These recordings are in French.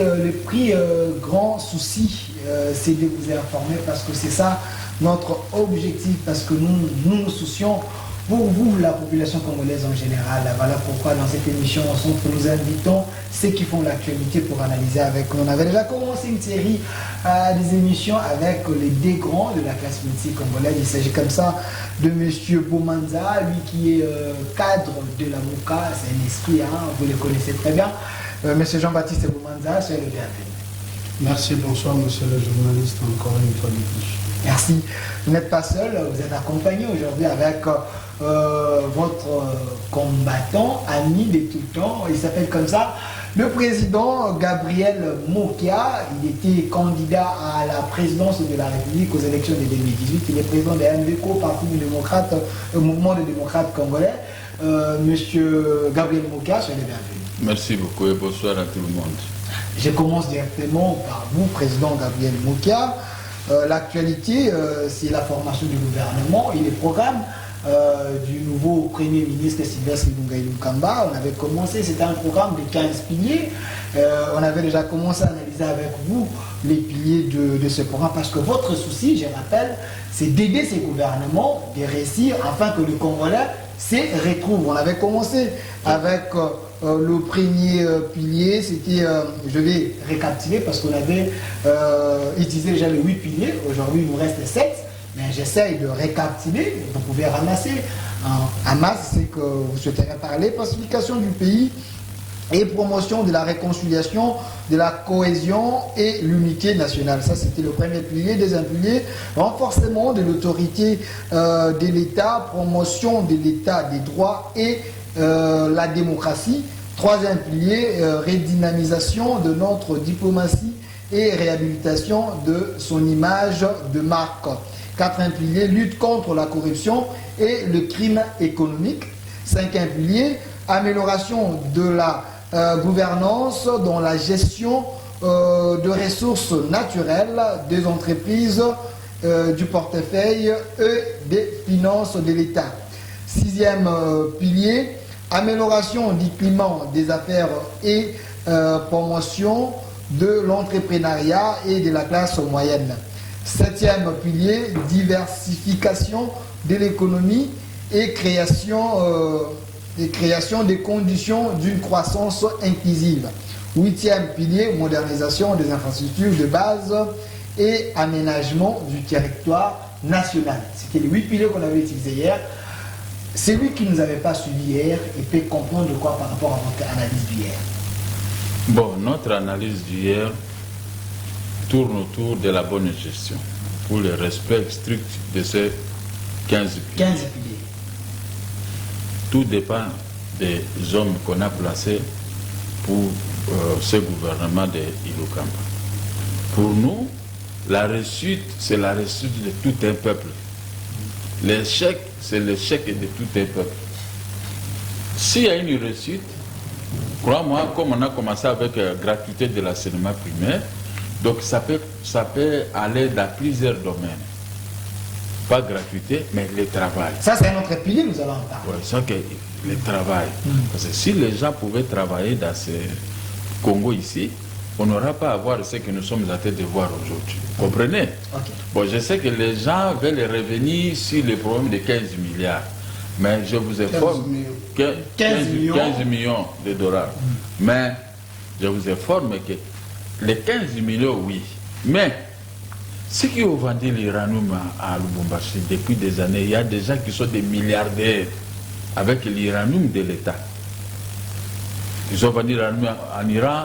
le prix grand souci, c'est de vous informer parce que c'est ça notre objectif, parce que nous nous soucions pour vous, la population congolaise en général. Voilà pourquoi dans cette émission, nous invitons ceux qui font l'actualité pour analyser avec nous. On avait déjà commencé une série des émissions avec les deux grands de la classe politique congolaise. Il s'agit comme ça de M. Bomanza, lui qui est cadre de la MOCA, c'est un esprit, hein, vous le connaissez très bien. M. Jean-Baptiste Bomanza, soyez le bienvenu. Merci, bonsoir monsieur le journaliste, encore une fois de plus. Merci. Vous n'êtes pas seul, vous êtes accompagné aujourd'hui avec votre combattant, ami de tout temps, il s'appelle comme ça, le président Gabriel Mokia. Il était candidat à la présidence de la République aux élections de 2018. Il est président de MBCO, Parti démocrate, Mouvement des démocrates congolais. Monsieur Gabriel Mokia, soyez le bienvenu. Merci beaucoup et bonsoir à tout le monde. Je commence directement par vous, président Gabriel Mokia. L'actualité, c'est la formation du gouvernement et les programmes du nouveau Premier ministre Sylvestre Ilunga Ilunkamba. On avait commencé, c'était un programme de 15 piliers. On avait déjà commencé à analyser avec vous les piliers de ce programme parce que votre souci, je rappelle, c'est d'aider ces gouvernements de réussir afin que le Congolais se retrouve. On avait commencé avec le premier pilier, c'était, je vais récapituler parce qu'on avait utilisé déjà les 8 piliers, aujourd'hui il nous reste 7, mais j'essaye de récapituler, vous pouvez ramasser en masse, c'est que vous souhaitez parler, pacification du pays et promotion de la réconciliation, de la cohésion et l'unité nationale. Ça c'était le premier pilier. Deuxième pilier, renforcement de l'autorité de l'État, promotion de l'État des droits et la démocratie. Troisième pilier, redynamisation de notre diplomatie et réhabilitation de son image de marque. Quatrième pilier, lutte contre la corruption et le crime économique. Cinquième pilier, amélioration de la gouvernance dans la gestion de ressources naturelles des entreprises, du portefeuille et des finances de l'État. Sixième pilier, amélioration du climat des affaires et promotion de l'entrepreneuriat et de la classe moyenne. Septième pilier, diversification de l'économie et création des conditions d'une croissance inclusive. Huitième pilier, modernisation des infrastructures de base et aménagement du territoire national. C'était les 8 piliers qu'on avait utilisés hier. Celui qui ne nous avait pas suivi hier et peut comprendre de quoi par rapport à votre analyse d'hier. Bon, notre analyse d'hier tourne autour de la bonne gestion, pour le respect strict de ces 15 piliers. 15 piliers. Tout dépend des hommes qu'on a placés pour ce gouvernement de Ilukamba. Pour nous, la réussite, c'est la réussite de tout un peuple. L'échec, c'est l'échec de tout un peuple. S'il y a une réussite, crois-moi, comme on a commencé avec la gratuité de l'enseignement primaire, donc ça peut aller dans plusieurs domaines. Pas gratuité, mais le travail. Ça, c'est un autre pilier, nous allons en parler. Oui, c'est que le travail. Parce que si les gens pouvaient travailler dans ce Congo ici, on n'aura pas à voir ce que nous sommes en train de voir aujourd'hui. Vous comprenez? Okay. Bon, je sais que les gens veulent revenir sur le problème de 15 milliards. Mais je vous informe que 15 millions de dollars. Mais je vous informe que les 15 millions, oui. Mais ceux qui ont vendu l'uranium à Lubumbashi depuis des années, il y a des gens qui sont des milliardaires avec l'uranium de l'État. Ils ont vendu l'uranium en Iran,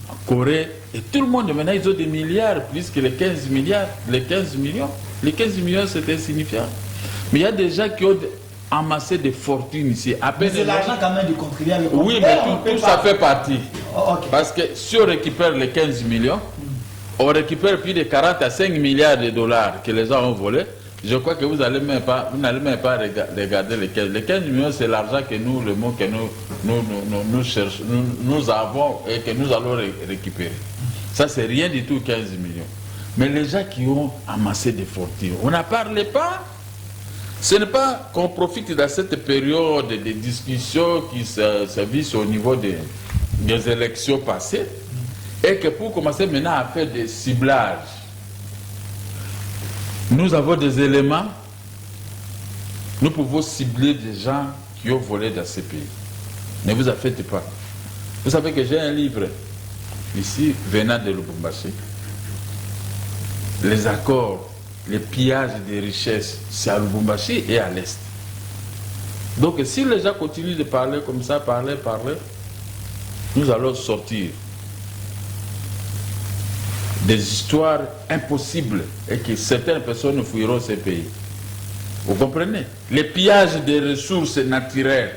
en Corée, et tout le monde maintenant ils ont des milliards, plus que les 15 milliards, les 15 millions. Les 15 millions c'est insignifiant. Mais il y a des gens qui ont amassé des fortunes ici. Mais c'est l'argent quand même de contribuer avec. Oui, mais tout ça fait partie. Oh, okay. Parce que si on récupère les 15 millions, on récupère plus de 40 à 5 milliards de dollars que les gens ont volés. Je crois que vous n'allez même pas regarder les 15. Les 15 millions, c'est l'argent que nous, le mot que nous cherchons, nous avons et que nous allons récupérer. Ça, c'est rien du tout, 15 millions. Mais les gens qui ont amassé des fortunes, on n'en parle pas. Ce n'est pas qu'on profite de cette période de discussion qui se vise au niveau des élections passées. Et que pour commencer maintenant à faire des ciblages, nous avons des éléments, nous pouvons cibler des gens qui ont volé dans ces pays. Ne vous affectez pas. Vous savez que j'ai un livre ici, venant de Lubumbashi. Les accords, les pillages des richesses, c'est à Lubumbashi et à l'Est. Donc si les gens continuent de parler comme ça, parler, nous allons sortir des histoires impossibles et que certaines personnes fuiront ces pays. Vous comprenez? Les pillages des ressources naturelles.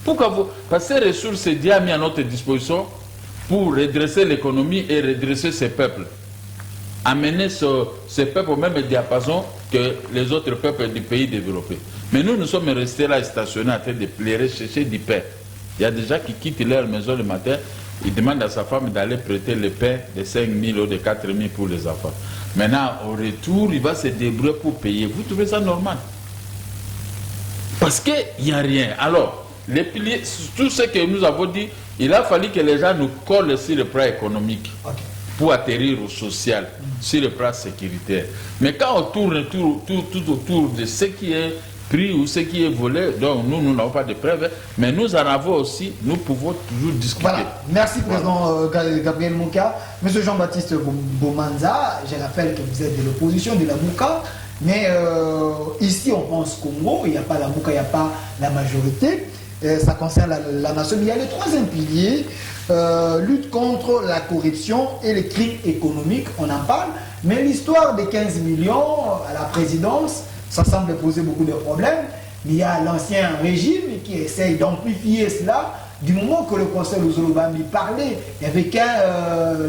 Pourquoi vous... Parce que ces ressources, Dieu a mis à notre disposition pour redresser l'économie et redresser ces peuples. Amener ces peuples au même diapason que les autres peuples du pays développés. Mais nous sommes restés là stationnés en train de pleurer, chercher du pain. Il y a des gens qui quittent leur maison le matin, ils demandent à sa femme d'aller prêter le pain de 5 000 ou de 4 000 pour les enfants. Maintenant, au retour, il va se débrouiller pour payer. Vous trouvez ça normal? Parce qu'il n'y a rien. Alors, les piliers, tout ce que nous avons dit, il a fallu que les gens nous collent sur le plan économique pour atterrir au social, sur le plan sécuritaire. Mais quand on tourne tout autour de ce qui est pris ou ce qui est volé, donc nous n'avons pas de preuves, mais nous en avons aussi, nous pouvons toujours discuter. Voilà. Merci, Président Gabriel Mouka. Monsieur Jean-Baptiste Bomanza, je rappelle que vous êtes de l'opposition de la Mouka, mais ici on pense Congo, il n'y a pas la Mouka, il n'y a pas la majorité. Ça concerne la nation. Il y a le troisième pilier, lutte contre la corruption et les crimes économiques, on en parle, mais l'histoire des 15 millions à la présidence, ça semble poser beaucoup de problèmes. Il y a l'ancien régime qui essaye d'amplifier cela. Du moment que le conseil Luzolobambi parlait, il n'y avait qu'un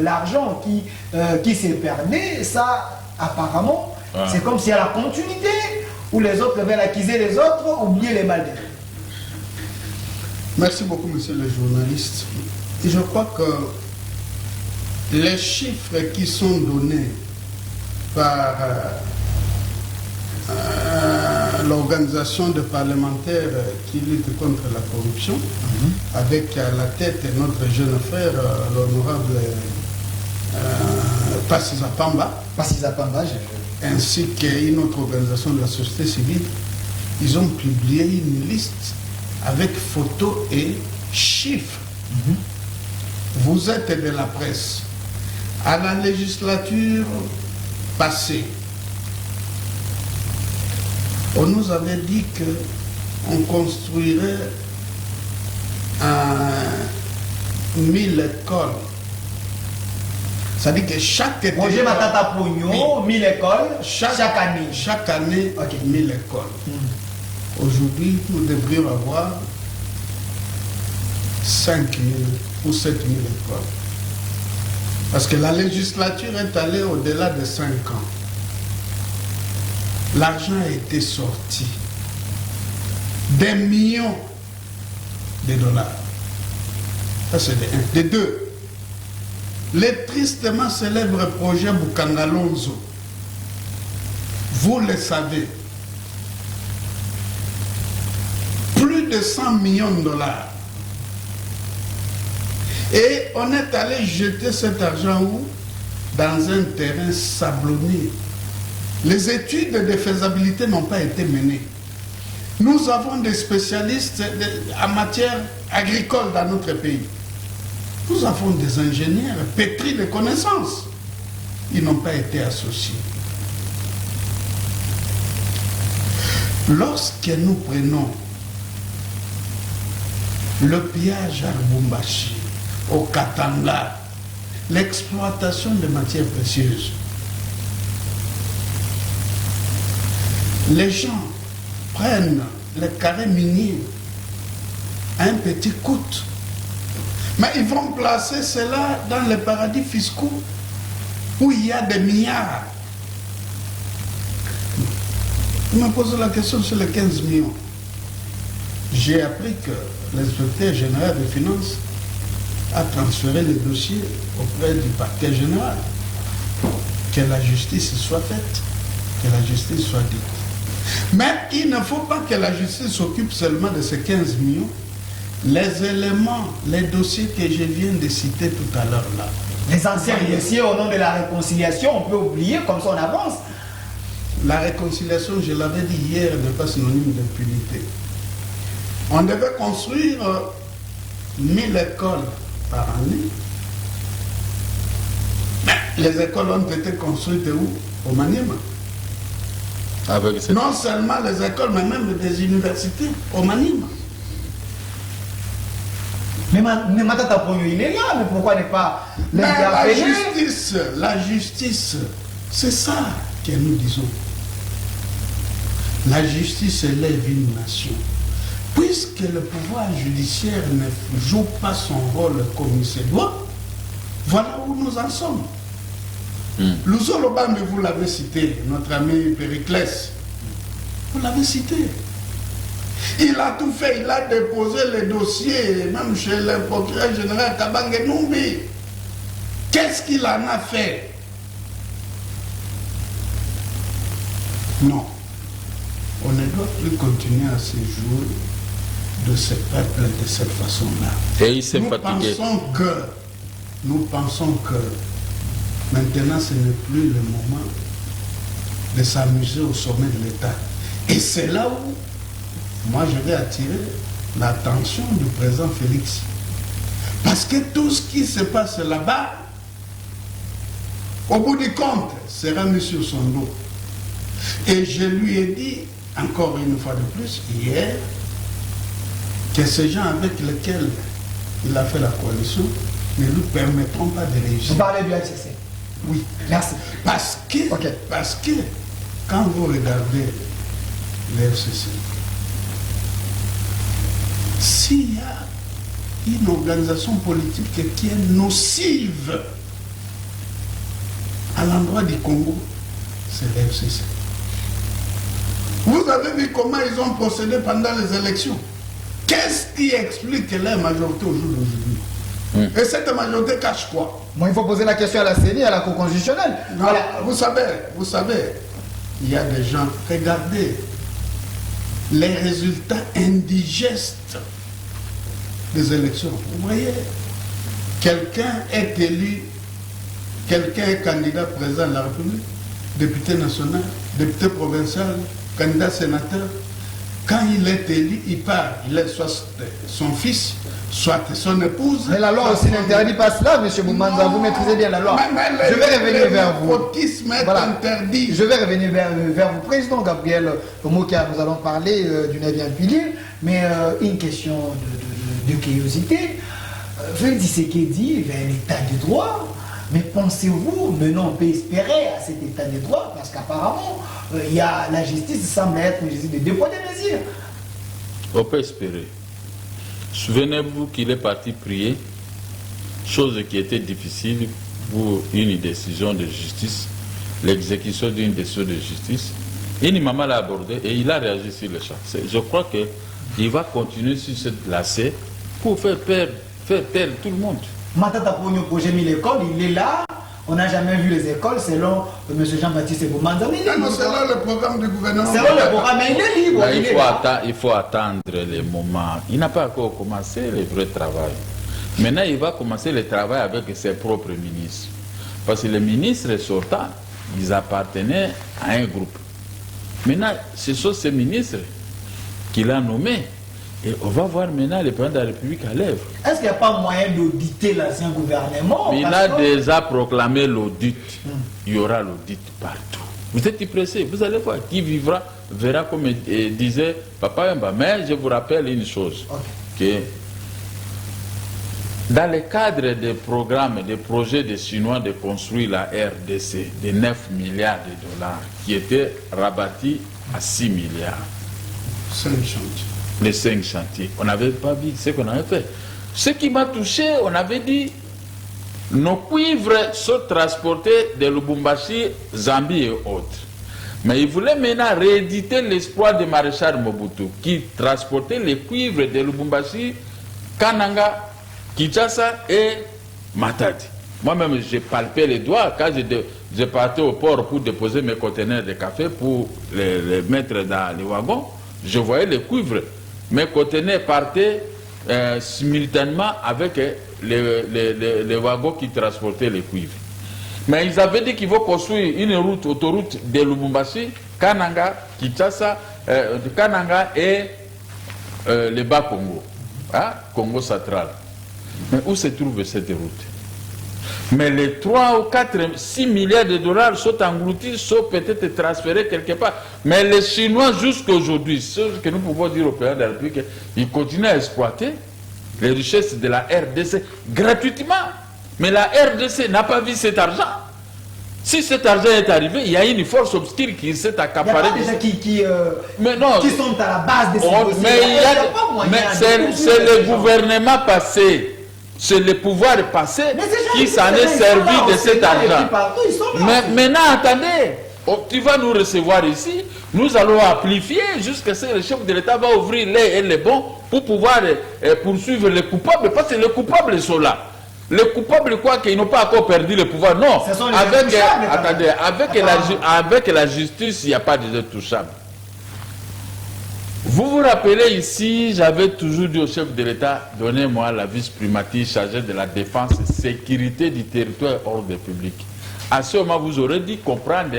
l'argent qui s'est perdu. Ça, apparemment, c'est comme s'il y a la continuité, où les autres veulent accuser les autres, oublier les mal. Merci beaucoup, monsieur le journaliste. Et je crois que les chiffres qui sont donnés par l'organisation de parlementaires qui lutte contre la corruption, avec à la tête notre jeune frère, l'honorable Passisa Pamba, ainsi qu'une autre organisation de la société civile, ils ont publié une liste avec photos et chiffres. Vous êtes de la presse. À la législature passée, on nous avait dit qu'on construirait 1000 écoles. C'est-à-dire que chaque été... Projet Matata Pogno, 1000 écoles, chaque année. Chaque année, 1000 écoles. Aujourd'hui, nous devrions avoir 5 000 ou 7 000 écoles. Parce que la législature est allée au-delà de 5 ans. L'argent a été sorti. Des millions de dollars. Ça, c'est de 1. De 2. Le tristement célèbre projet Bukangalonzo. Vous le savez. Plus de 100 millions de dollars. Et on est allé jeter cet argent où? Dans un terrain sablonné. Les études de faisabilité n'ont pas été menées. Nous avons des spécialistes en matière agricole dans notre pays. Nous avons des ingénieurs pétris de connaissances. Ils n'ont pas été associés. Lorsque nous prenons le pillage à Lubumbashi, au Katanga, l'exploitation de matières précieuses, les gens prennent les carrés miniers à un petit coût, mais ils vont placer cela dans les paradis fiscaux où il y a des milliards. Je me pose la question sur les 15 millions. J'ai appris que l'inspecteur général des finances a transféré le dossier auprès du parquet général. Que la justice soit faite, que la justice soit dite. Mais il ne faut pas que la justice s'occupe seulement de ces 15 millions. Les éléments, les dossiers que je viens de citer tout à l'heure là, Les anciens dossiers au nom de la réconciliation, on peut oublier, comme ça on avance. La réconciliation, je l'avais dit hier, n'est pas synonyme d'impunité. On devait construire 1000 écoles par année. Mais les écoles ont été construites où? Au Maniema. Non seulement les écoles, mais même des universités au Maniema. Mais Matata Ponyo, il est là, mais pourquoi ne pas l'interpeller? La justice, c'est ça que nous disons. La justice élève une nation. Puisque le pouvoir judiciaire ne joue pas son rôle comme il se doit, voilà où nous en sommes. Louzo Lobambe, vous l'avez cité, notre ami Périclès, vous l'avez cité. Il a tout fait, il a déposé les dossiers, même chez le procureur général Kabange Numbi. Qu'est-ce qu'il en a fait? Non. On ne doit plus continuer à se jouer de ce peuple de cette façon-là. Et il s'est fatigué. Nous pensons que maintenant ce n'est plus le moment de s'amuser au sommet de l'État. Et c'est là où moi je vais attirer l'attention du président Félix. Parce que tout ce qui se passe là-bas, au bout du compte, sera mis sur son dos. Et je lui ai dit, encore une fois de plus, hier, que ces gens avec lesquels il a fait la coalition ne lui permettront pas de réussir. Vous parlez du FCC? Oui. Merci. Parce que quand vous regardez le FCC, s'il y a une organisation politique qui est nocive à l'endroit du Congo, c'est le FCC. Vous avez vu comment ils ont procédé pendant les élections. Qu'est-ce qui explique leur majorité au jour d'aujourd'hui? Et cette majorité cache quoi? Bon, il faut poser la question à la CENI, à la Cour constitutionnelle. Voilà. Vous savez, il y a des gens, regardez les résultats indigestes des élections. Vous voyez, quelqu'un est élu, quelqu'un est candidat président de la République, député national, député provincial, candidat sénateur. Quand il est élu, il part, il est soit son fils, soit son épouse. Mais la loi aussi n'interdit pas cela, M. Boumanza, vous maîtrisez bien la loi. Je vais revenir vers vous. Voilà. Interdit. Je vais revenir vers vous, président Gabriel Mokia. Nous allons parler du 9e pilier, mais une question de curiosité. Félix Tshisekedi vers l'état de droit, mais pensez-vous, maintenant on peut espérer à cet état de droit, parce qu'apparemment, la justice semble être une justice de dépôt de mesures. On peut espérer. Souvenez-vous qu'il est parti prier, chose qui était difficile pour une décision de justice, l'exécution d'une décision de justice. Une maman l'a abordé et il a réagi sur le champ. Je crois qu'il va continuer sur cette lacet pour faire perdre tout le monde. Matata Ponyo projet 1000 écoles, il est là. On n'a jamais vu les écoles selon M. Jean-Baptiste Boumanza. Non, selon le programme du gouvernement. Selon le programme, mais il est libre. Il faut attendre les moments. Il n'a pas encore commencé le vrai travail. Maintenant, il va commencer le travail avec ses propres ministres. Parce que les ministres sortants, ils appartenaient à un groupe. Maintenant, ce sont ces ministres qu'il a nommés. Et on va voir maintenant le président de la République à l'œuvre. Est-ce qu'il n'y a pas moyen d'auditer l'ancien gouvernement? Il a déjà proclamé l'audit. Il y aura l'audit partout. Vous êtes pressé, vous allez voir. Qui vivra verra, comme disait Papa Wemba. Mais je vous rappelle une chose. Que dans le cadre des programmes, des projets des Chinois de construire la RDC de 9 milliards de dollars, qui étaient rabattus à 6 milliards. 5 chantiers. Les 5 chantiers. On n'avait pas vu ce qu'on avait fait. Ce qui m'a touché, on avait dit, nos cuivres sont transportés de Lubumbashi, Zambie et autres. Mais ils voulaient maintenant rééditer l'espoir de maréchal Mobutu, qui transportait les cuivres de Lubumbashi, Kananga, Kinshasa et Matadi. Moi-même, j'ai palpé les doigts quand je partais au port pour déposer mes conteneurs de café pour les mettre dans les wagons. Je voyais les cuivres. Mes conteneurs partaient simultanément avec les wagons qui transportaient les cuivres. Mais ils avaient dit qu'ils vont construire une autoroute de Lubumbashi, Kananga, Kinshasa, Kananga et le Bas-Congo, hein, Congo central. Mais où se trouve cette route? Mais les 3 ou 4, 6 milliards de dollars sont engloutis, sont peut-être transférés quelque part. Mais les Chinois, jusqu'à aujourd'hui, ce que nous pouvons dire au président de la République, ils continuent à exploiter les richesses de la RDC gratuitement. Mais la RDC n'a pas vu cet argent. Si cet argent est arrivé, il y a une force obscure qui s'est accaparée. Il y a pas déjà qui sont à la base de ces dossiers. Mais c'est le gouvernement passé, c'est le pouvoir passé qui s'en est servi de cet argent. Mais maintenant, attendez, tu vas nous recevoir ici, nous allons amplifier jusqu'à ce que le chef de l'État va ouvrir les et les bons pour pouvoir poursuivre les coupables, parce que les coupables sont là. Les coupables, quoi qu'ils n'ont pas encore perdu le pouvoir, non. Avec la justice, il n'y a pas de touchable. Vous vous rappelez ici, j'avais toujours dit au chef de l'État, donnez-moi la vice-primature chargée de la défense et sécurité du territoire hors des publics. À ce moment, vous aurez dit comprendre,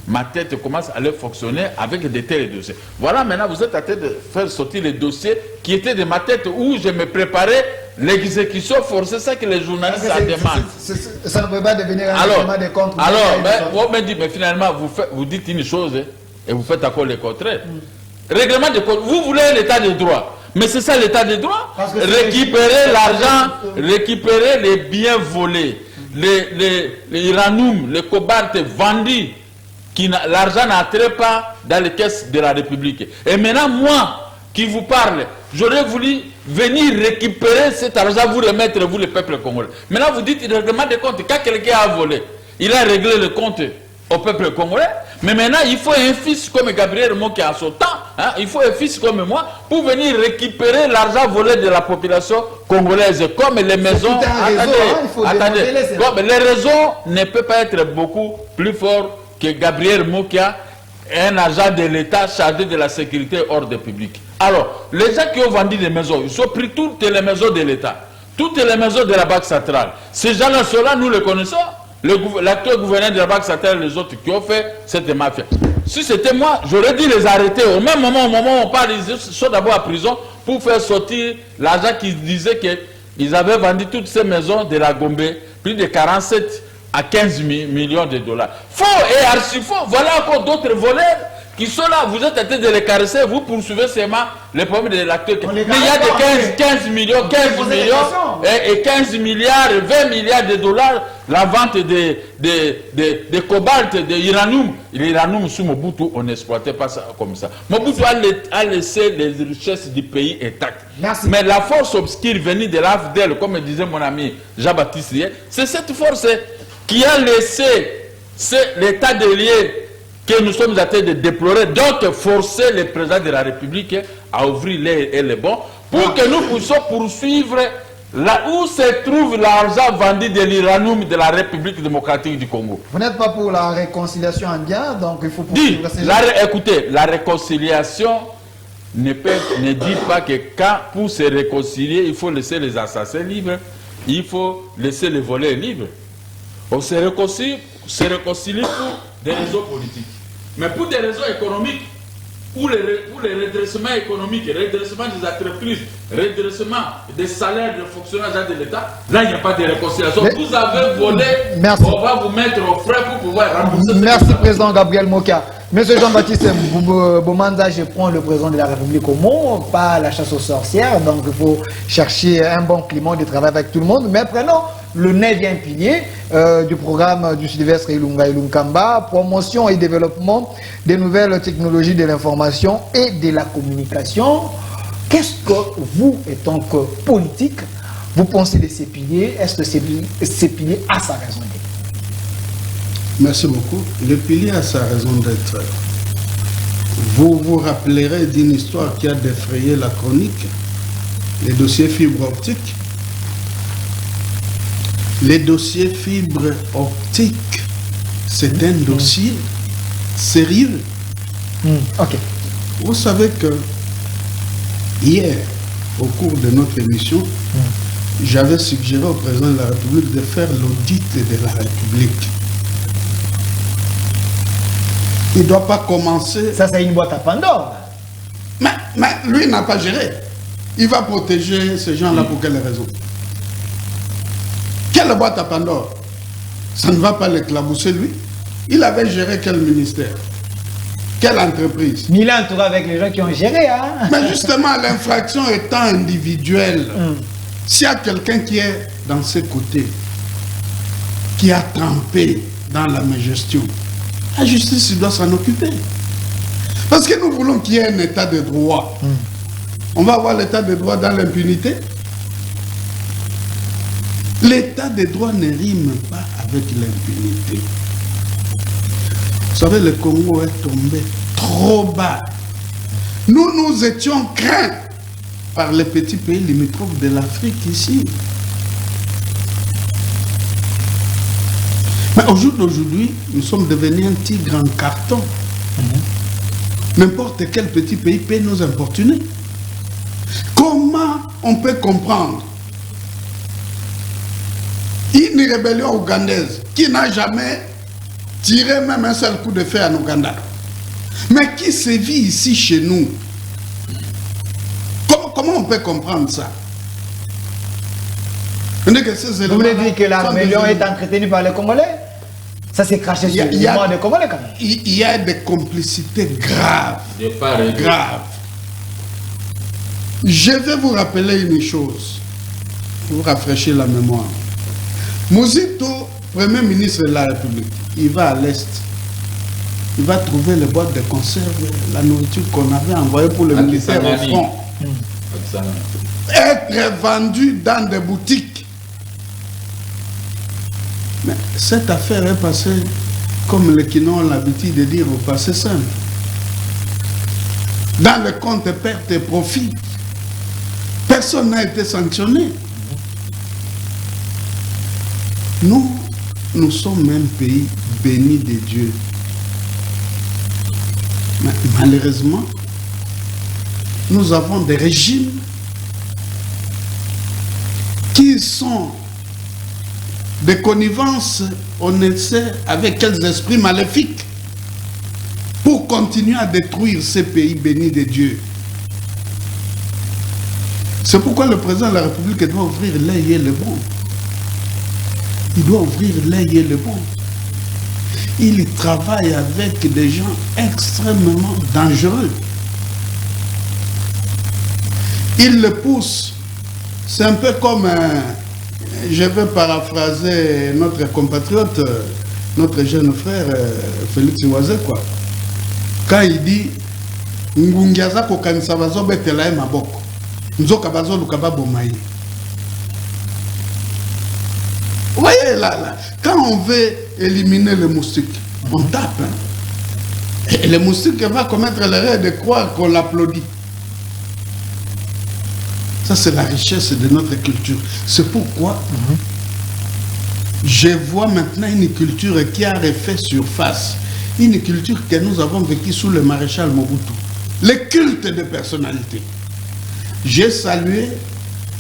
ma tête commence à aller fonctionner avec de tels dossiers. Voilà, maintenant, vous êtes en train de faire sortir les dossiers qui étaient de ma tête où je me préparais l'exécution forcée, ça que les journalistes en demandent. Ça ne peut pas devenir un règlement de compte. On me dit, mais finalement, vous dites une chose et vous faites encore le contraire. Règlement de compte, vous voulez l'état de droit. Mais c'est ça l'état de droit. Récupérer l'argent, récupérer les biens volés, les uranium, les cobalt vendus, l'argent n'entrait pas dans les caisses de la République. Et maintenant, moi qui vous parle, j'aurais voulu venir récupérer cet argent, vous remettre, vous le peuple congolais. Maintenant, vous dites, règlement de compte, quand quelqu'un a volé, il a réglé le compte au peuple congolais. Mais maintenant, il faut un fils comme Gabriel Mokia à son temps, hein, il faut un fils comme moi pour venir récupérer l'argent volé de la population congolaise, comme les maisons. Comme les réseaux ne peuvent pas être beaucoup plus forts que Gabriel Mokia, un agent de l'État chargé de la sécurité hors des publics. Alors, les gens qui ont vendu des maisons, ils ont pris toutes les maisons de l'État, toutes les maisons de la Banque centrale. Ces gens-là, ceux-là, nous les connaissons. L'actuel gouverneur de la Banque centrale et les autres qui ont fait cette mafia. Si c'était moi, j'aurais dû les arrêter. Au même moment, où on parle, ils sont d'abord à prison pour faire sortir l'argent qui disait qu'ils avaient vendu toutes ces maisons de la Gombe, plus de 47 à 15 millions de dollars. Faux et archi-faux. Voilà encore d'autres voleurs qui sont là. Vous êtes en train de les caresser, vous poursuivez seulement les problèmes de l'actuel. Mais il y a de 15 millions et 15 milliards, 20 milliards de dollars, la vente de cobalt, de uranium. L'uranium sous Mobutu, on n'exploitait pas ça comme ça. Mobutu a laissé les richesses du pays intactes. Merci. Mais la force obscure venue de l'AFDEL, comme disait mon ami Jean-Baptiste hier, c'est cette force qui a laissé l'état de lié que nous sommes en train de déplorer, donc forcer le président de la République à ouvrir les bons pour que nous puissions poursuivre là où se trouve l'argent vendu de l'uranium de la République démocratique du Congo. Vous n'êtes pas pour la réconciliation indienne, donc il faut poursuivre ces gens. Écoutez, la réconciliation ne dit pas que pour se réconcilier, il faut laisser les assassins libres, il faut laisser les voleurs libres. On se réconcilie pour des raisons politiques. Mais pour des raisons économiques, pour les redressements économiques, redressement des entreprises, redressement des salaires des fonctionnaires de l'État, là, il n'y a pas de réconciliation. Vous avez volé, on va vous mettre au frais pour pouvoir rembourser. Merci, Président Gabriel Mokia. Monsieur Jean-Baptiste Bomanda, je prends le président de la République au mot, pas la chasse aux sorcières, donc il faut chercher un bon climat de travail avec tout le monde. Mais prenons le 9e pilier du programme du Sylvestre Ilunga Ilunkamba, promotion et développement des nouvelles technologies de l'information et de la communication. Qu'est-ce que vous, étant que politique, vous pensez de ces piliers? Est-ce que ces piliers a sa raison d'être? Merci beaucoup. Le pilier a sa raison d'être. Vous vous rappellerez d'une histoire qui a défrayé la chronique, les dossiers fibre optique. Les dossiers fibre optique, c'est un dossier sérieux. Ok. Vous savez que hier, au cours de notre émission, j'avais suggéré au président de la République de faire l'audit de la République. Il ne doit pas commencer... Ça, c'est une boîte à Pandore. Mais lui, il n'a pas géré. Il va protéger ces gens-là pour quelle raison? Quelle boîte à Pandore? Ça ne va pas l'éclabousser, lui. Il avait géré quel ministère? Quelle entreprise? Mais il est entouré avec les gens qui ont géré. Hein? Mais justement, l'infraction étant individuelle, s'il y a quelqu'un qui est dans ses côtés, qui a trempé dans la mégestion, la justice doit s'en occuper. Parce que nous voulons qu'il y ait un état de droit. On va avoir l'état de droit dans l'impunité. L'état de droit ne rime pas avec l'impunité. Vous savez, le Congo est tombé trop bas. Nous étions craints par les petits pays limitrophes de l'Afrique ici. Mais au jour d'aujourd'hui, nous sommes devenus un tigre en carton. N'importe quel petit pays peut nous importuner. Comment on peut comprendre une rébellion ougandaise qui n'a jamais tiré même un seul coup de feu en Ouganda, mais qui sévit ici chez nous? Comment on peut comprendre ça? Vous voulez dire que la rébellion est entretenue par les Congolais? Ça s'est craché sur les morts des Congolais quand même. Il y a des complicités graves. Graves. Je vais vous rappeler une chose, pour vous rafraîchir la mémoire. Mouzito, Premier ministre de la République, il va à l'Est. Il va trouver les boîtes de conserve, la nourriture qu'on avait envoyée pour le militaire au front. Être vendue dans des boutiques. Mais cette affaire est passée, comme les Kinois ont l'habitude de dire, au passé simple. Dans le compte perte et profit. Personne n'a été sanctionné. Nous sommes un pays béni de Dieu. Mais malheureusement, nous avons des régimes qui sont de connivence, on ne sait avec quels esprits maléfiques, pour continuer à détruire ces pays bénis de Dieu. C'est pourquoi le président de la République doit ouvrir l'œil et le bon. Il doit ouvrir l'œil et le bon. Il travaille avec des gens extrêmement dangereux. Il le pousse. C'est un peu comme, je vais paraphraser notre compatriote, notre jeune frère, Félix Oise, quoi. Quand il dit, Ngungiaza kokanisa bazo betela maboko. Nzoka bazo lukaba bomayi. Vous voyez là, quand on veut éliminer le moustique, on tape. Hein? Et le moustique va commettre l'erreur de croire qu'on l'applaudit. Ça, c'est la richesse de notre culture. C'est pourquoi je vois maintenant une culture qui a refait surface. Une culture que nous avons vécue sous le maréchal Mobutu. Le culte de personnalité. J'ai salué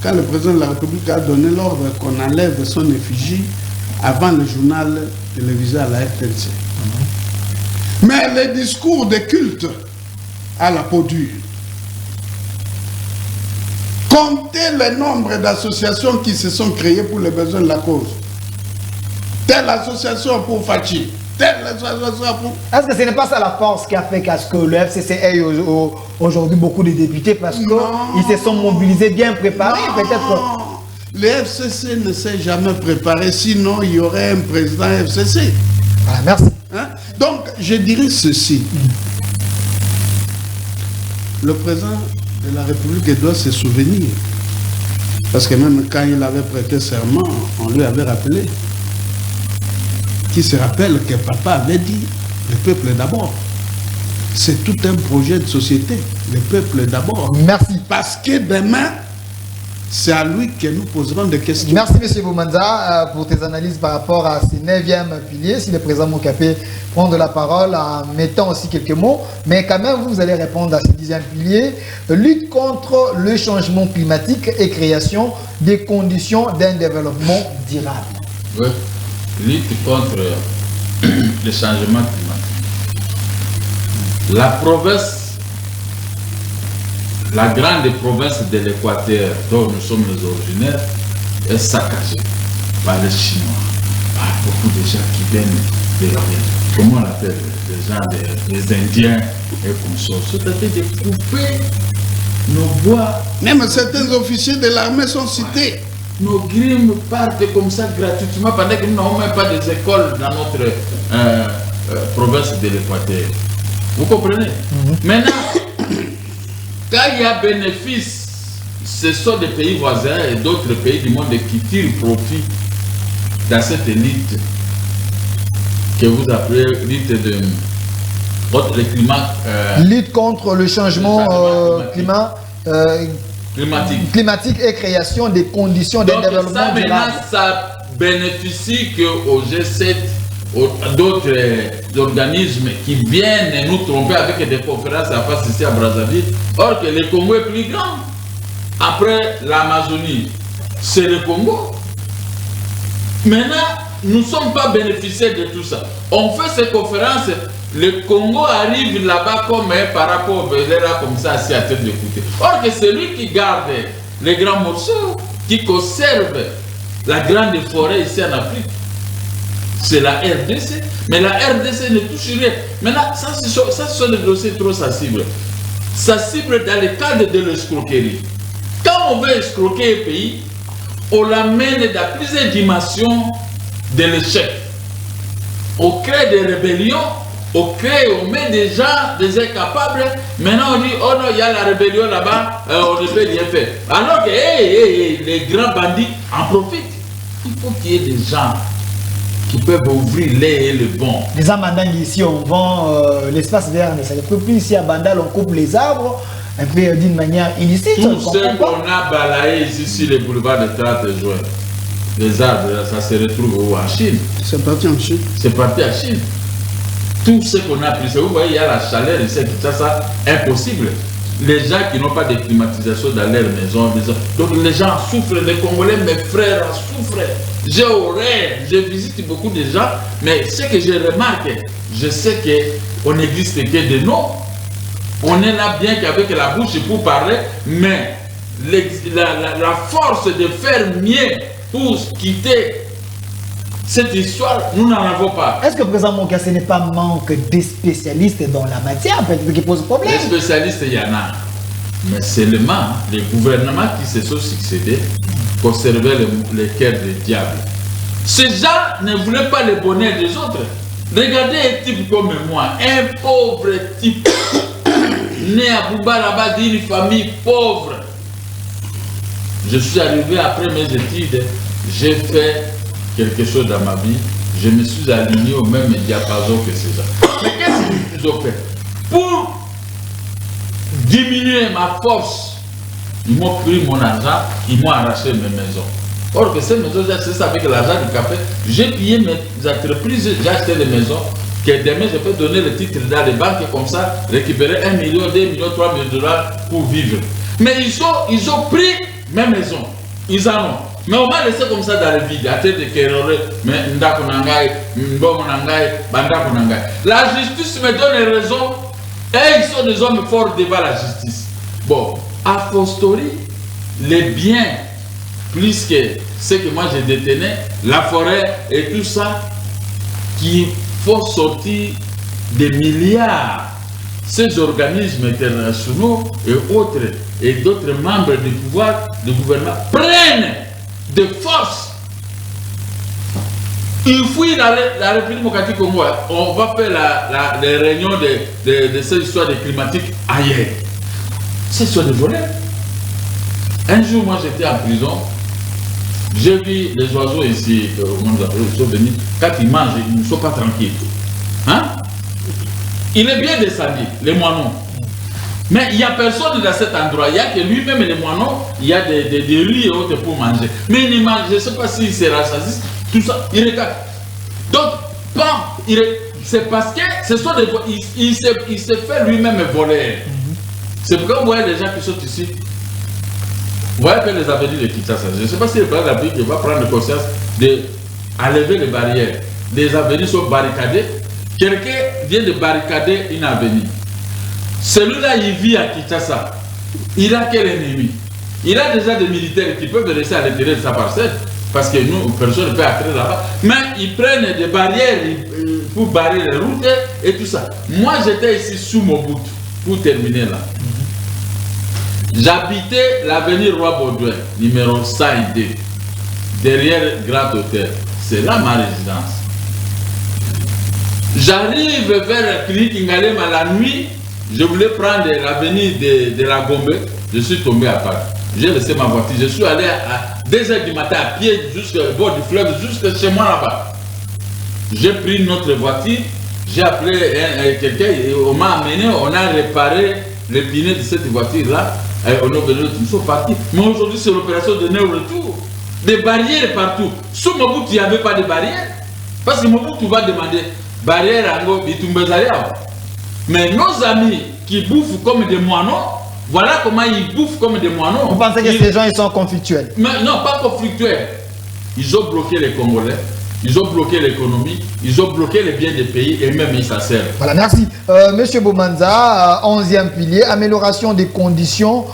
quand le président de la République a donné l'ordre qu'on enlève son effigie avant le journal télévisé à la RTNC. Mais les discours de culte à la peau dure. Comptez le nombre d'associations qui se sont créées pour les besoins de la cause. Telle association pour Fachi, telle association pour... Est-ce que ce n'est pas ça la force qui a fait qu'à ce que le FCC ait aujourd'hui beaucoup de députés parce qu'ils se sont mobilisés, bien préparés peut-être? Le FCC ne s'est jamais préparé, sinon il y aurait un président FCC. Ah, merci. Hein? Donc, je dirais ceci. Le président de la République doit se souvenir. Parce que même quand il avait prêté serment, on lui avait rappelé. Qui se rappelle que papa avait dit, le peuple d'abord. C'est tout un projet de société, le peuple d'abord. Merci. Parce que demain, c'est à lui que nous poserons des questions. Merci M. Boumanza pour tes analyses par rapport à ce 9e pilier. Si le président Mokapé prend de la parole en mettant aussi quelques mots, mais quand même vous allez répondre à ce 10e pilier, lutte contre le changement climatique et création des conditions d'un développement durable. Oui, lutte contre le changement climatique. La province, la grande province de l'Équateur dont nous sommes les originaires est saccagée par les Chinois, par beaucoup de gens qui viennent de l'Orient. Comment on appelle les gens, les Indiens et consorts. C'est-à-dire de couper nos bois. Même certains officiers de l'armée sont cités. Nos grimes partent comme ça gratuitement pendant que nous n'avons même pas des écoles dans notre province de l'Équateur. Vous comprenez? Maintenant, quand il y a bénéfice, ce sont des pays voisins et d'autres pays du monde qui tirent profit dans cette lutte que vous appelez lutte contre le climat. Lutte contre le changement climatique et création des conditions d'un développement durable. Ça bénéficie qu'au G7, d'autres organismes qui viennent nous tromper avec des conférences à face ici à Brazzaville, or que le Congo est plus grand. Après l'Amazonie, c'est le Congo. Maintenant, nous ne sommes pas bénéficiaires de tout ça. On fait ces conférences, le Congo arrive là-bas comme un parapluie là comme ça, assis à tête d'écouter. Or que c'est lui qui garde les grands morceaux, qui conserve la grande forêt ici en Afrique. C'est la RDC, mais la RDC ne touche rien. Maintenant, ça ce sont des dossiers trop sensibles. Sensibles dans le cadre de l'escroquerie. Quand on veut escroquer un pays, on l'amène dans plusieurs dimensions de l'échec. On crée des rébellions, on met des gens, des incapables. Maintenant on dit, oh non, il y a la rébellion là-bas, on ne peut rien faire. Alors que les grands bandits en profitent. Il faut qu'il y ait des gens qui peuvent ouvrir l'air et le bon. Les Amandang ici, on vend l'espace vert, mais ça ne peut plus ici à Bandal, on coupe les arbres, un peu d'une manière illicite. Tout ce qu'on a balayé ici sur les boulevards de 30 juin, les arbres, ça se retrouve où? En Chine. C'est parti en Chine. C'est parti en Chine. Tout ce qu'on a pris, vous voyez, il y a la chaleur ici, ça, impossible. Les gens qui n'ont pas de climatisation dans leur maison, donc les gens souffrent, les Congolais, mes frères souffrent. J'ai horreur, je visite beaucoup de gens, mais ce que je remarque, je sais qu'on n'existe que de nous. On est là bien qu'avec la bouche pour parler, mais la force de faire mieux pour quitter cette histoire, nous n'en avons pas. Est-ce que, président Moka, ce n'est pas manque des spécialistes dans la matière qui pose problème? Les spécialistes, il y en a. Mais seulement les gouvernements qui se sont succédés conservaient les cœurs des diables. Ces gens ne voulaient pas le bonheur des autres. Regardez un type comme moi, un pauvre type, né à Bouba là-bas d'une famille pauvre. Je suis arrivé après mes études, j'ai fait quelque chose dans ma vie, je me suis aligné au même diapason que ces gens. Mais qu'est-ce qu'ils ont fait? Pour diminuer ma force, ils m'ont pris mon argent, ils m'ont arraché mes maisons. Or que ces maisons, j'ai acheté ça avec l'argent du café, j'ai payé mes entreprises, j'ai acheté des maisons, que demain je peux donner le titre dans les banques comme ça, récupérer 1 million, 2 millions, 3 millions de dollars pour vivre. Mais ils ont pris mes maisons, ils en ont. Mais on m'a laissé comme ça dans le vide, à tête de Kéroré, mais Ndakunangai, Mbomonangai, Bandakunangai. La justice me donne raison, et ils sont des hommes forts devant la justice. Bon, a posteriori, les biens, plus que ce que moi je détenais, la forêt et tout ça, qui font sortir des milliards. Ces organismes internationaux et autres, et d'autres membres du pouvoir, du gouvernement, prennent de force. Il fouille la République démocratique Congo. On va faire les réunions de ces histoires de climatique ailleurs. C'est sur des volets. Un jour, moi j'étais en prison. J'ai vu les oiseaux ici, au monde ils sont venus. Quand ils mangent, ils ne sont pas tranquilles. Hein? Il est bien descendu, les moineaux. Mais il n'y a personne dans cet endroit. Il n'y a que lui-même et les moineaux. Il y a des riz et autres pour manger. Mais il ne mange, je ne sais pas s'il se rassasie. Tout ça, il regarde. Donc, c'est parce que ce sont des il se fait lui-même voler. C'est pourquoi vous voyez les gens qui sont ici. Vous voyez que les avenirs de Kinshasa. Je ne sais pas si le président de la République va prendre conscience d'enlever les barrières. Les avenirs sont barricadés. Quelqu'un vient de barricader une avenue. Celui-là, il vit à Kinshasa. Il a quel ennemi? Il a déjà des militaires qui peuvent rester à l'intérieur de sa parcelle. Parce que nous, personne ne peut entrer là-bas. Mais ils prennent des barrières pour barrer les routes et tout ça. Moi, j'étais ici sous Mobutu, pour terminer là. J'habitais l'avenue Roi Baudouin, numéro 102, derrière Grand Hôtel. C'est là ma résidence. J'arrive vers la clinique Ngalema la nuit. Je voulais prendre l'avenue de la Gombe. Je suis tombé à part. J'ai laissé ma voiture. Je suis allé à 2h du matin à pied jusqu'au bord du fleuve, jusqu'à chez moi là-bas. J'ai pris notre voiture. J'ai appelé quelqu'un. On m'a amené. On a réparé les pneus de cette voiture-là. On est venu, nous sommes partis. Mais aujourd'hui, c'est l'opération de néo-retour. Des barrières partout. Sous Mobutu, il n'y avait pas de barrières. Parce que Mobutu va demander barrière en Bitumbezalia. Mais nos amis qui bouffent comme des moineaux, voilà comment ils bouffent comme des moineaux. Vous pensez que ces gens ils sont conflictuels? Mais non, pas conflictuels. Ils ont bloqué les Congolais, ils ont bloqué l'économie, ils ont bloqué les biens des pays et même ils s'en servent. Voilà, merci. Monsieur Bomanza, 11e pilier, amélioration des conditions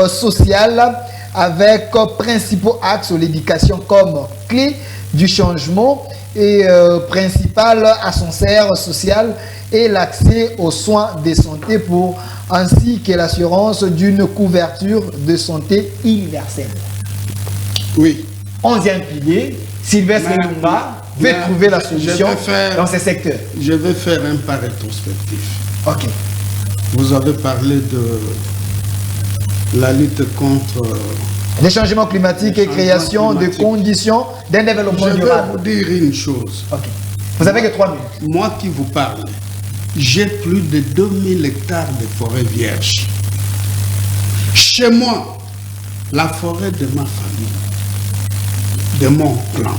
sociales avec principaux axes l'éducation comme clé du changement et principal ascenseur social et l'accès aux soins de santé ainsi que l'assurance d'une couverture de santé universelle. Oui. 11e pilier, Sylvestre Lumba veut trouver la solution dans ces secteurs. Je vais faire un pas rétrospectif. Ok. Vous avez parlé de la lutte contre les changements climatiques et création de conditions d'un développement durable. Je vais vous dire une chose. Ok. Vous avez que 3 minutes. Moi qui vous parle, j'ai plus de 2000 hectares de forêt vierge. Chez moi, la forêt de ma famille, de mon clan.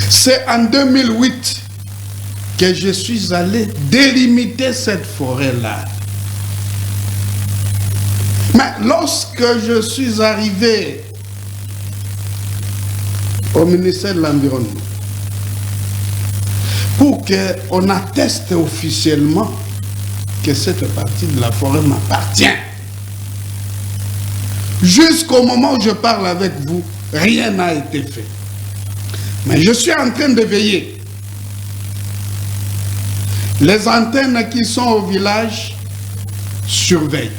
C'est en 2008 que je suis allé délimiter cette forêt-là. Mais lorsque je suis arrivé au ministère de l'Environnement, pour qu'on atteste officiellement que cette partie de la forêt m'appartient. Jusqu'au moment où je parle avec vous, rien n'a été fait. Mais je suis en train de veiller. Les antennes qui sont au village surveillent.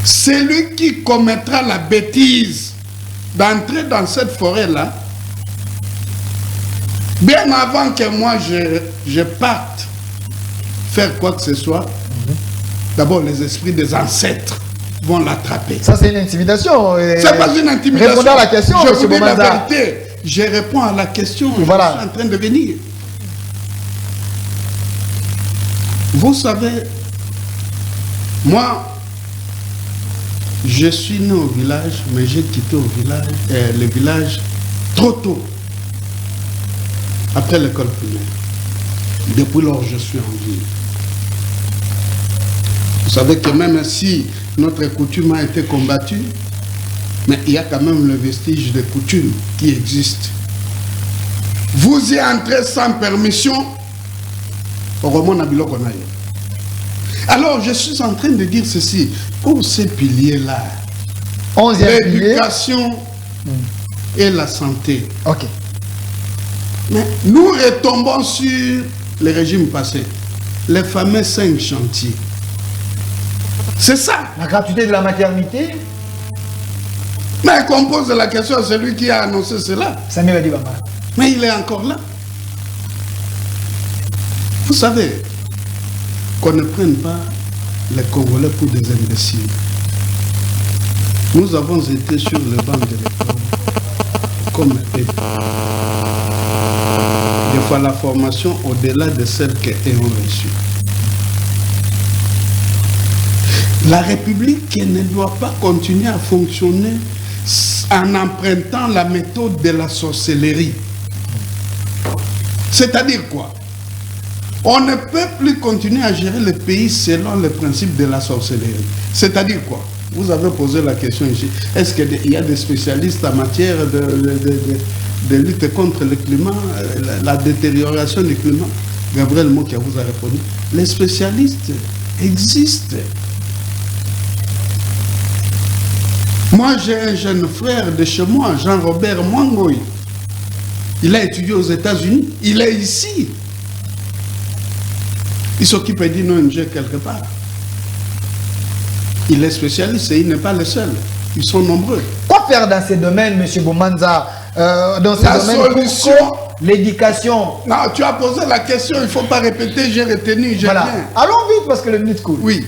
Celui qui commettra la bêtise d'entrer dans cette forêt-là, bien avant que moi je parte faire quoi que ce soit, d'abord les esprits des ancêtres vont l'attraper. Ça c'est une intimidation. C'est pas une intimidation. Répondez à la question, je vous dis la vérité. Je réponds à la question. Voilà. Je suis en train de venir. Vous savez, moi, je suis né au village, mais j'ai quitté le village trop tôt. Après l'école primaire. Depuis lors, je suis en ville. Vous savez que même si notre coutume a été combattue, mais il y a quand même le vestige de coutume qui existe. Vous y entrez sans permission, au roman Nabiloko Naye. Alors, je suis en train de dire ceci. Pour ces piliers-là, l'éducation et la santé. Ok. Mais nous retombons sur les régimes passés. Les fameux 5 chantiers. C'est ça. La gratuité de la maternité. Mais qu'on pose la question à celui qui a annoncé cela. Samuel Adibamba. Mais il est encore là. Vous savez qu'on ne prenne pas les Congolais pour des imbéciles. Nous avons été sur le banc de l'école comme eux. Des fois la formation au-delà de celle qu'eux ont reçue. La République ne doit pas continuer à fonctionner en empruntant la méthode de la sorcellerie. C'est-à-dire quoi? On ne peut plus continuer à gérer le pays selon le principe de la sorcellerie. C'est-à-dire quoi? Vous avez posé la question ici. Est-ce qu'il y a des spécialistes en matière de lutte contre le climat, la détérioration du climat? Gabriel Mokia vous a répondu. Les spécialistes existent. Moi, j'ai un jeune frère de chez moi, Jean-Robert Mwangoy. Il a étudié aux États-Unis. Il est ici. Il s'occupe d'INONG quelque part. Il est spécialiste et il n'est pas le seul. Ils sont nombreux. Quoi faire dans ces domaines, M. Boumanza? Dans ces La domaines, solution... L'éducation. Non, tu as posé la question, il ne faut pas répéter, j'ai retenu, j'ai Voilà. bien. Allons vite parce que le minute court. Oui.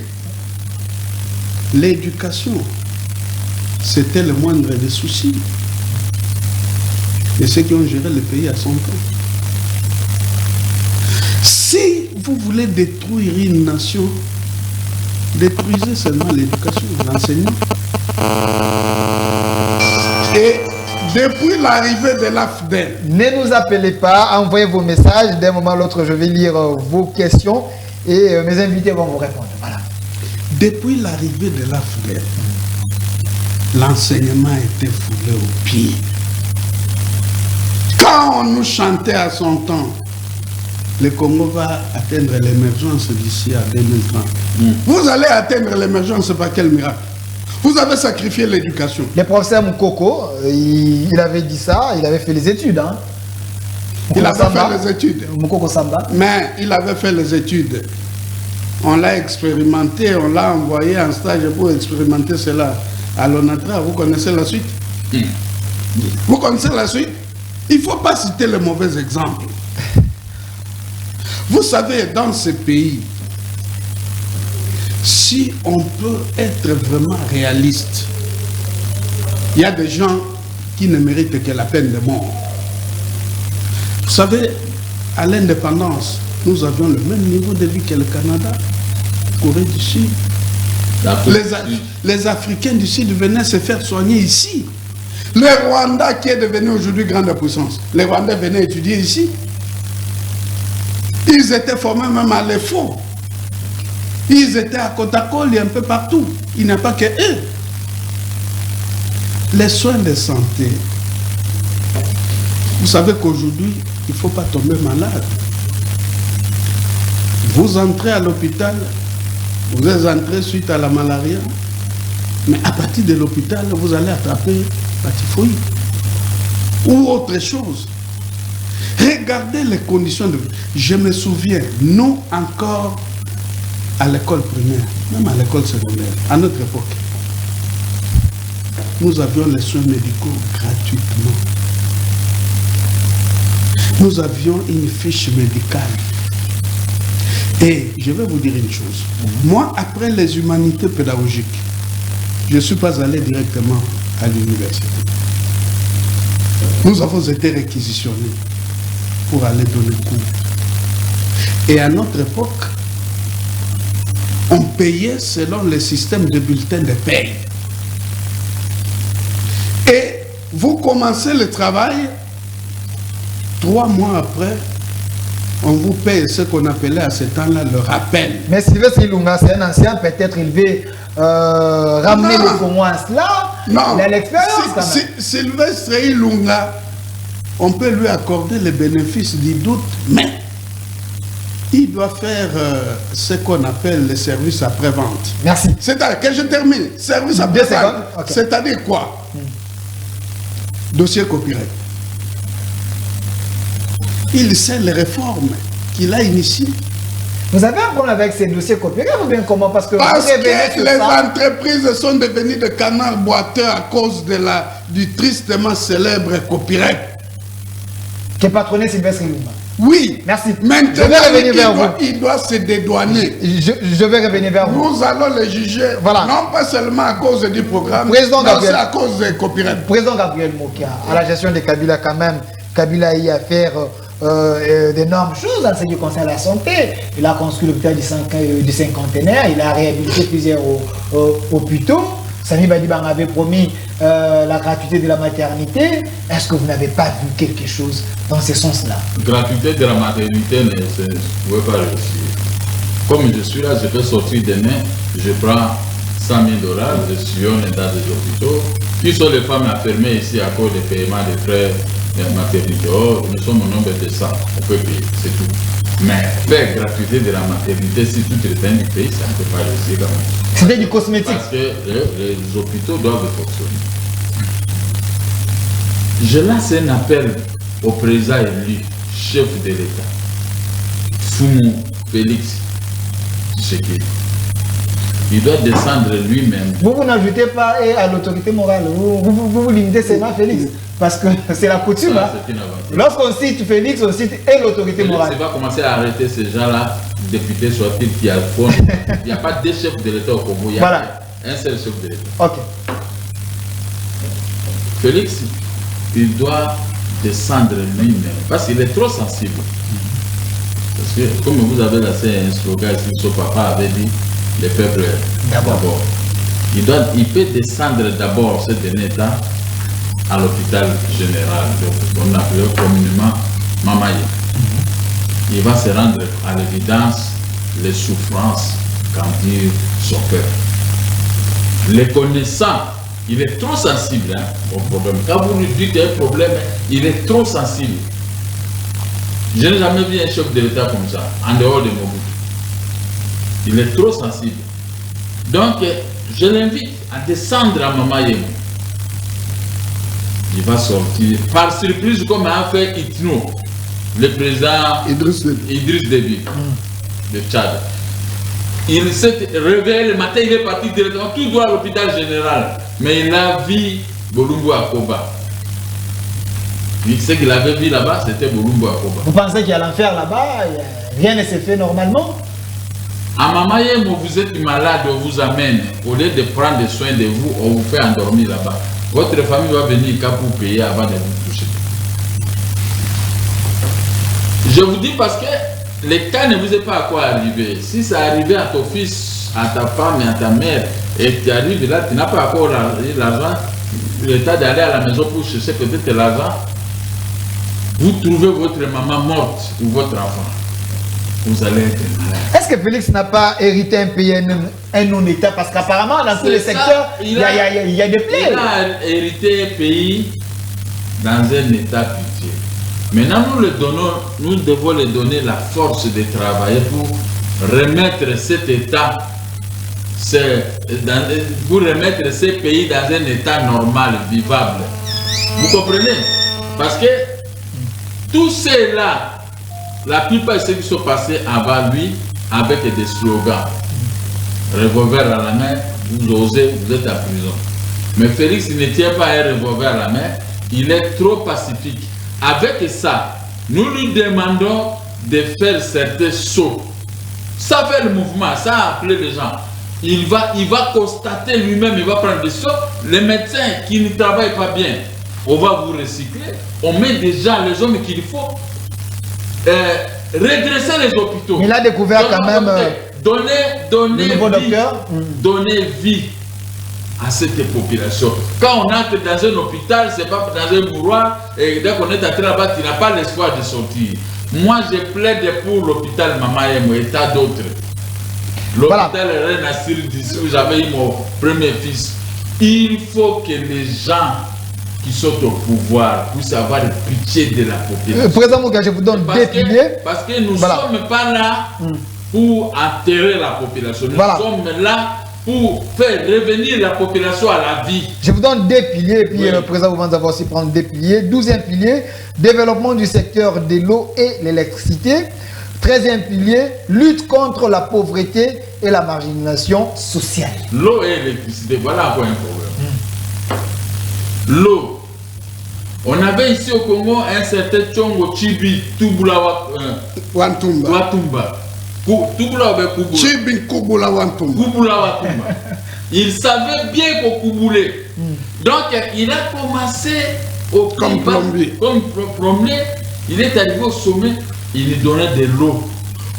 L'éducation, c'était le moindre des soucis de ceux qui ont géré le pays à son temps. Si vous voulez détruire une nation, détruisez seulement l'éducation, l'enseignement. Et depuis l'arrivée de l'AFDEL, ne nous appelez pas, envoyez vos messages. D'un moment à l'autre, je vais lire vos questions et mes invités vont vous répondre. Voilà. Depuis l'arrivée de l'AFDEL, l'enseignement a été foulé au pied. Quand on nous chantait à son temps, le Congo va atteindre l'émergence d'ici à 2030. Vous allez atteindre l'émergence par quel miracle? Vous avez sacrifié l'éducation. Le professeur Moukoko, il avait dit ça, il avait fait les études. Hein. Il avait fait les études. Moukoko Samba. Mais il avait fait les études. On l'a expérimenté, on l'a envoyé en stage pour expérimenter cela. À l'ONATRA, vous connaissez la suite? Vous connaissez la suite? Il ne faut pas citer le mauvais exemple. Vous savez, dans ce pays, si on peut être vraiment réaliste, il y a des gens qui ne méritent que la peine de mort. Vous savez, à l'indépendance, nous avions le même niveau de vie que le Canada, Corée du Sud. Les Africains du Sud venaient se faire soigner ici. Le Rwanda qui est devenu aujourd'hui grande puissance, les Rwandais venaient étudier ici. Ils étaient formés même à l'EFO. Ils étaient à Kotakoli un peu partout. Il n'y a pas que eux. Les soins de santé. Vous savez qu'aujourd'hui, il ne faut pas tomber malade. Vous entrez à l'hôpital, vous êtes entré suite à la malaria, mais à partir de l'hôpital, vous allez attraper la typhoïde ou autre chose. Regardez les conditions de vie. Je me souviens, nous encore, à l'école primaire, même à l'école secondaire, à notre époque, nous avions les soins médicaux gratuitement. Nous avions une fiche médicale. Et je vais vous dire une chose. Moi, après les humanités pédagogiques, je ne suis pas allé directement à l'université. Nous avons été réquisitionnés pour aller donner cours. Et à notre époque, on payait selon le système de bulletin de paie. Et vous commencez le travail, 3 mois après, on vous paye ce qu'on appelait à ce temps-là le rappel. Mais Sylvestre Ilunga, c'est un ancien, peut-être il veut ramener le Congo à cela. Non, il a l'expérience. Sylvestre Ilunga, on peut lui accorder les bénéfices du doute, mais il doit faire ce qu'on appelle le service après-vente. Merci. C'est-à-dire que je termine. Service après-vente. Okay. C'est-à-dire quoi? Dossier copyright. Il sait les réformes qu'il a initiées. Vous avez un problème avec ces dossiers copyright ou bien comment? Parce que les entreprises sont devenues des canards boiteux à cause du tristement célèbre copyright. Qui est patronné Sylvestre Ilunga. Oui. Merci. Maintenant, je vais revenir vers vous. Il doit se dédouaner. Je vais revenir vers vous. Nous allons le juger, voilà. Non pas seulement à cause du programme, mais aussi à cause des copyright. Président Gabriel Mokia, à la gestion de Kabila quand même, Kabila y a fait d'énormes choses en ce qui concerne la santé. Il a construit l'hôpital du cinquantenaire, il a réhabilité plusieurs hôpitaux. Samy Badibang avait promis la gratuité de la maternité. Est-ce que vous n'avez pas vu quelque chose dans ce sens-là? Gratuité de la maternité, mais je ne pouvais pas réussir. Comme je suis là, je peux sortir demain, je prends 100 000 $, je sillonne dans des hôpitaux. Qui sont les femmes enfermées ici à cause des paiements des frais de maternité? Oh, nous sommes au nombre de 100, on peut payer, c'est tout. Mais faire gratuité de la maternité, si tout est fin du pays, ça ne peut pas réussir quand même. C'était du cosmétique. Parce que les hôpitaux doivent fonctionner. Je lance un appel au président élu, chef de l'État, Foumou Félix Tshisekedi. Il doit descendre lui-même. Vous n'ajoutez pas à l'autorité morale, vous limitez seulement Félix. Parce que c'est la coutume. Ça, hein. Lorsqu'on cite Félix, on cite et l'autorité morale. Il va commencer à arrêter ces gens-là, députés soit-il, qui a le fond. Il n'y a pas deux chefs de l'État au Congo, il y a un seul chef de l'État. Ok. Félix, il doit descendre lui-même, parce qu'il est trop sensible. Parce que, comme vous avez lancé un slogan ici, son papa avait dit, le peuple d'abord. Il peut descendre d'abord ce dernier temps à l'hôpital général, on appelle communément Mamaye. Il va se rendre à l'évidence les souffrances qu'endure son peuple. Les connaissant, il est trop sensible au problème. Quand vous lui dites qu'il y a un problème, il est trop sensible. Je n'ai jamais vu un chef de l'État comme ça, en dehors de Mobutu. Il est trop sensible. Donc, je l'invite à descendre à Mamaye. Il va sortir par surprise comme a fait Itno, le président Idriss Déby de Tchad. Il s'est réveillé le matin, il est parti directement tout droit à l'hôpital général, mais il a vu Bolumbu Akoba. Ce qu'il avait vu là-bas, c'était Bolumbu Akoba. Vous pensez qu'il y a l'enfer là-bas? Rien ne s'est fait normalement? À Mamaye, vous êtes malade, on vous amène. Au lieu de prendre soin de vous, on vous fait endormir là-bas. Votre famille va venir pour payer avant de vous toucher. Je vous dis parce que le cas ne vous est pas à quoi arriver. Si ça arrivait à ton fils, à ta femme et à ta mère, et tu arrives là, tu n'as pas encore l'argent, le temps d'aller à la maison pour chercher peut-être l'argent, vous trouvez votre maman morte ou votre enfant. Vous allez être malade. Est-ce que Félix n'a pas hérité un pays, un non-État? Parce qu'apparemment, dans tous les secteurs, il y a des plaies. Il a hérité un pays dans un état pitié. Maintenant, nous devons lui donner la force de travailler pour remettre cet état, pour remettre ces pays dans un état normal, vivable. Vous comprenez? Parce que tous ceux-là, la plupart de ceux qui sont passés avant lui, avec des slogans. Revolver à la main, vous osez, vous êtes en prison. Mais Félix ne tient pas un revolver à la main, il est trop pacifique. Avec ça, nous lui demandons de faire certains sauts. Ça fait le mouvement, ça a appelé les gens. Il va constater lui-même, il va prendre des sauts. Les médecins qui ne travaillent pas bien, on va vous recycler. On met déjà les hommes qu'il faut. Redresser les hôpitaux. Il a découvert quand même donner vie à cette population. Quand on entre dans un hôpital, c'est pas dans un mouroir, et dès qu'on est entré là-bas, tu n'as pas l'espoir de sortir. Moi, je plaide pour l'hôpital Mamaye et tas d'autres. L'hôpital Reine Assir d'ici où j'avais eu mon premier fils. Il faut que les gens qui sont au pouvoir puissent avoir pitié de la population. Président Mouga, je vous donne des piliers. Parce que nous ne sommes pas là pour enterrer la population. Nous sommes là pour faire revenir la population à la vie. Je vous donne des piliers, et puis le président vous va aussi prendre des piliers. 12e pilier, développement du secteur de l'eau et l'électricité. 13e pilier, lutte contre la pauvreté et la marginalisation sociale. L'eau et l'électricité, voilà encore un problème. L'eau. On avait ici au Congo un certain Tchongo Chibi Tubula Watumba. Chibi Kubula Watumba. Il savait bien qu'on Kubulait. Donc il a commencé comme plombier. Il est arrivé au sommet, il lui donnait de l'eau.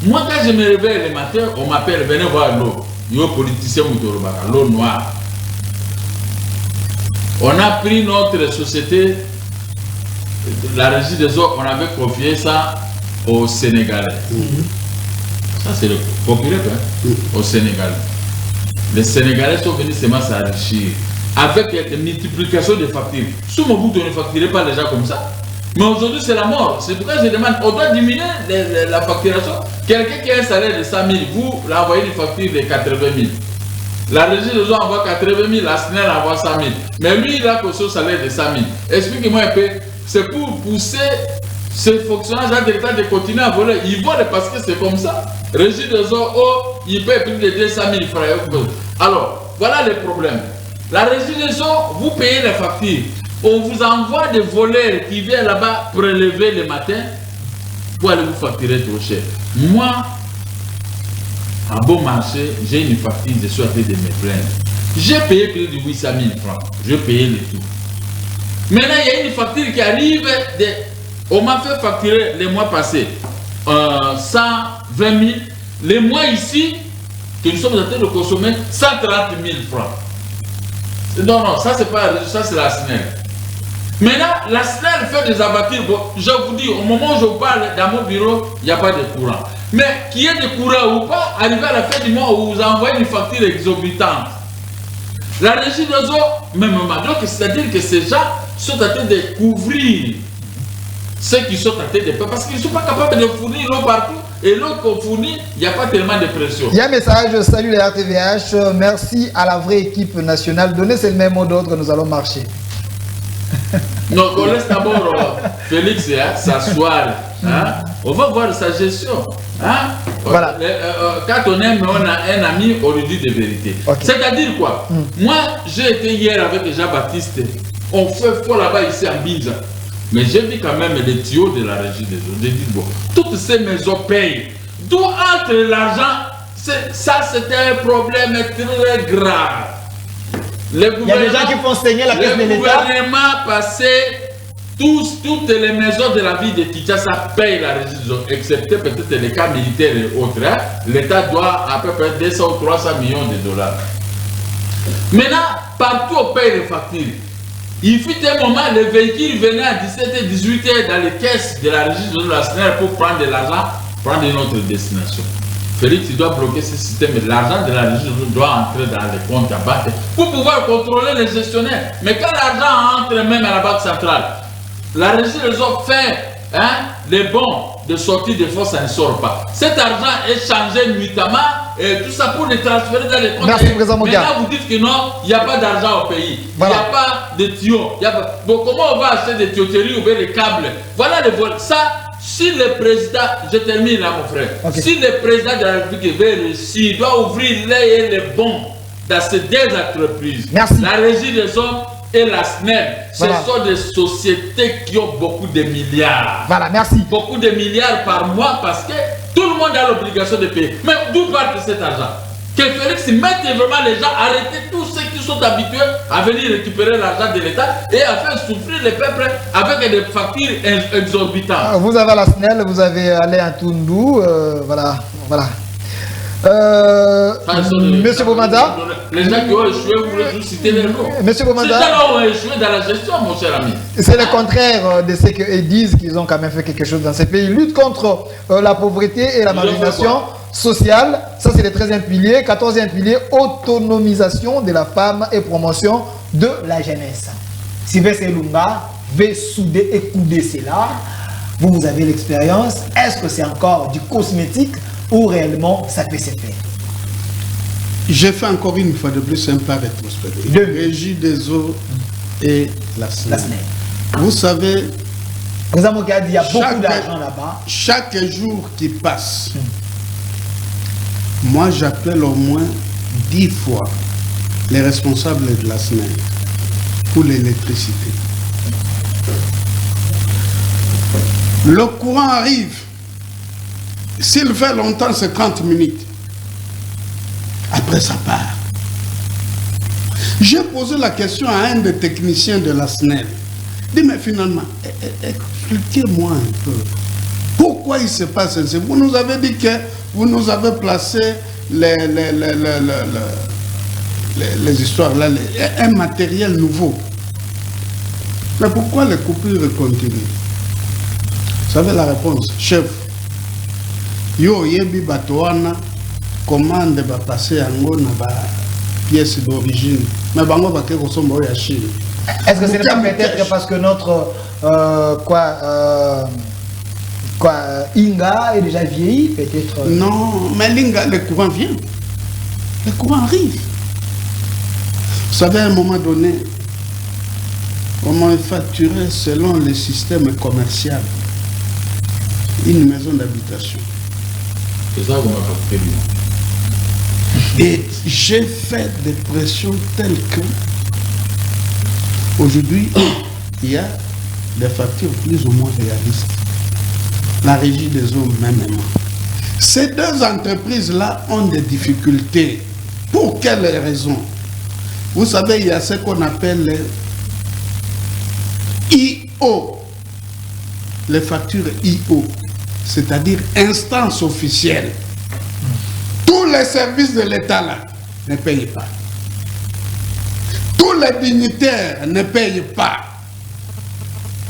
Moi quand je me réveille le matin, on m'appelle, venez voir l'eau. yo politicien Moutoroba, l'eau noire. On a pris notre société, la régie des eaux, on avait confié ça aux Sénégalais. Ça, c'est le populaire au Sénégal. Les Sénégalais sont venus seulement s'enrichir avec la multiplication des factures. Sous mon bout, on ne facturait pas les gens comme ça. Mais aujourd'hui, c'est la mort. C'est pourquoi je demande, on doit diminuer la facturation. Quelqu'un qui a un salaire de 100 000, vous l'envoyez une facture de 80 000. La régie des eaux envoie 80 000, la SNEL envoie 100 000. Mais lui, il a que son salaire de 100 000. Expliquez-moi un peu. C'est pour pousser ces fonctionnaires de l'État de continuer à voler. Ils volent parce que c'est comme ça. Régie des eaux, il paye plus de 200 000 francs. Alors, voilà le problème. La régie des eaux, vous payez les factures. On vous envoie des voleurs qui viennent là-bas prélever le matin pour aller vous facturer trop cher. Moi, à bon marché, j'ai une facture, je suis en train de me plaindre. J'ai payé plus de 800 000 francs. Je payais le tout. Maintenant, il y a une facture qui arrive. On m'a fait facturer les mois passés 120 000. Les mois ici, que nous sommes en train de consommer 130 000 francs. Non, non, ça c'est pas ça, c'est la SNEL. Maintenant, la SNEL fait des abattoirs. Bon, je vous dis, au moment où je parle, dans mon bureau, il n'y a pas de courant. Mais qu'il y ait de courant ou pas, arrivé à la fin du mois, où vous envoyez une facture exorbitante. La régie des eaux, même donc c'est-à-dire que ces gens sont en train de couvrir ceux qui sont en train de faire, parce qu'ils ne sont pas capables de fournir l'eau partout. Et l'eau qu'on fournit, il n'y a pas tellement de pression. Il y a un message, salut les RTVH, merci à la vraie équipe nationale. Donnez ce même mot d'ordre, nous allons marcher. Donc on laisse d'abord Félix s'asseoir. Hein? On va voir sa gestion. Hein? Voilà. Quand on aime, on a un ami, on lui dit des vérités. Okay. C'est-à-dire quoi? Moi, j'ai été hier avec Jean-Baptiste. On fait fort là-bas ici à Binza. Mais j'ai vu quand même les tuyaux de la régie des eaux. J'ai dit, bon, toutes ces maisons payent. D'où entre l'argent? Ça, c'était un problème très grave. Il y a des gens qui font saigner la caisse de l'État. Le gouvernement passé, toutes les maisons de la ville de Kinshasa payent la régie des eaux, excepté peut-être les cas militaires et autres. Hein. L'État doit à peu près 200 ou 300 millions de dollars. Maintenant, partout on paye les factures. Il fut un moment, les véhicules venaient à 17h, 18h dans les caisses de la régie de la SNEL pour prendre de l'argent, prendre une autre destination. Félix, il doit bloquer ce système. L'argent de la régie doit entrer dans les comptes à banque pour pouvoir contrôler les gestionnaires. Mais quand l'argent entre même à la banque centrale, la régie des eaux fait les bons de sortie des fonds, ça ne sort pas. Cet argent est changé nuitamment et tout ça pour les transférer dans les comptes. Merci, président Moga. Maintenant, vous dites que non, il n'y a pas d'argent au pays. Voilà. Il n'y a pas de tuyaux. Bon, comment on va acheter des tuyauteries ou bien des câbles? Voilà les vols. Ça, si le président, je termine là mon frère, okay. Si le président de la République veut réussir, il doit ouvrir les bons dans ces deux entreprises. Merci. La régie des hommes et la SNEL, voilà. Ce sont des sociétés qui ont beaucoup de milliards. Voilà, merci. Beaucoup de milliards par mois parce que tout le monde a l'obligation de payer. Mais d'où part cet argent? Que Félix mette vraiment les gens, arrêter tous ceux qui sont habitués à venir récupérer l'argent de l'État et à faire souffrir les peuples avec des factures exorbitantes. Vous avez la SNEL, vous avez Alain Toundou, voilà. Monsieur Bomanda. Les gens qui ont échoué, vous voulez juste citer les noms. Monsieur Bomanda. Ces gens ont échoué dans la gestion, mon cher ami. C'est le contraire de ce qu'ils disent qu'ils ont quand même fait quelque chose dans ces pays. Lutte contre la pauvreté et la marginalisation sociale. Ça, c'est le 13e pilier. 14e pilier, autonomisation de la femme et promotion de la jeunesse. Sylvestre Lumba veut souder et couder cela. Vous avez l'expérience. Est-ce que c'est encore du cosmétique ou réellement ça peut se faire? J'ai fait encore une fois de plus un pas rétrospectif. De Régie des eaux et la SNEL. Vous savez, il y a beaucoup d'argent là-bas. Chaque jour qui passe, moi j'appelle au moins 10 fois les responsables de la SNEL pour l'électricité. Le courant arrive. S'il fait longtemps, c'est 30 minutes. Après, ça part. J'ai posé la question à un des techniciens de la SNEL. Dis, mais finalement, expliquez-moi un peu. Pourquoi il se passe ainsi? Vous nous avez dit que vous nous avez placé les histoires là, un matériel nouveau. Mais pourquoi les coupures continuent? Vous savez la réponse, chef. Yo yebi batoana commande va passer en go na ba pièce d'origine. Mais bango va que ressemble à Chine. Est-ce que ce n'est pas peut-être parce que notre Inga est déjà vieilli, peut-être? Non, mais l'Inga, le courant vient. Le courant arrive. Vous savez, à un moment donné, on facturait selon le système commercial une maison d'habitation. C'est ça qu'on a facturé. Et j'ai fait des pressions telles que aujourd'hui, il y a des factures plus ou moins réalistes. La régie des eaux, même. Ces deux entreprises-là ont des difficultés. Pour quelles raisons? Vous savez, il y a ce qu'on appelle les IO, les factures IO, c'est-à-dire instance officielle. Tous les services de l'État là ne payent pas. Tous les dignitaires ne payent pas.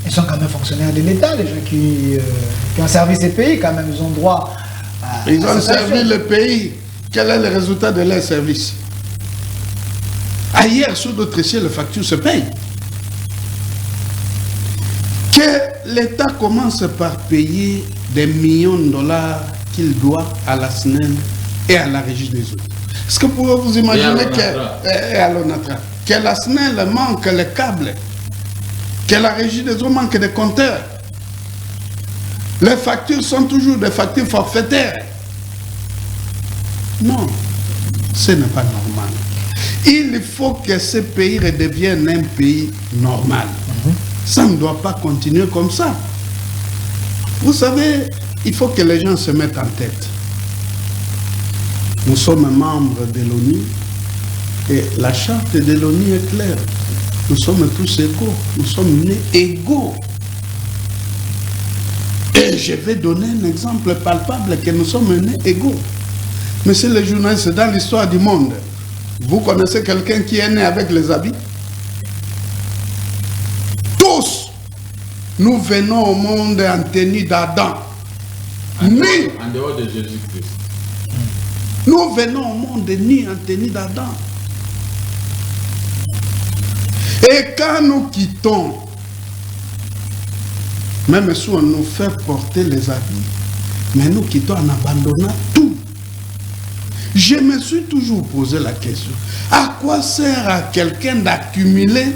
Ils sont quand même fonctionnaires de l'État, les gens qui ont servi ces pays, quand même, ils ont droit à... Ils ont servi le pays. Quel est le résultat de leur service? Ailleurs, sous d'autres cieux, les factures se payent. Que l'État commence par payer des millions de dollars qu'il doit à la SNEL et à la Régie des eaux. Est-ce que vous pouvez vous imaginer que la SNEL manque les câbles, que la Régie des eaux manque des compteurs? Les factures sont toujours des factures forfaitaires. Non, ce n'est pas normal. Il faut que ce pays redevienne un pays normal. Ça ne doit pas continuer comme ça. Vous savez, il faut que les gens se mettent en tête. Nous sommes membres de l'ONU et la charte de l'ONU est claire. Nous sommes tous égaux. Nous sommes nés égaux. Et je vais donner un exemple palpable que nous sommes nés égaux. Monsieur le journaliste, dans l'histoire du monde, vous connaissez quelqu'un qui est né avec les habits? Tous, nous venons au monde en tenue d'Adam. En dehors de Jésus-Christ. Nous venons au monde ni en tenue d'Adam. Et quand nous quittons, même si on nous fait porter les habits, mais nous quittons en abandonnant tout. Je me suis toujours posé la question, à quoi sert à quelqu'un d'accumuler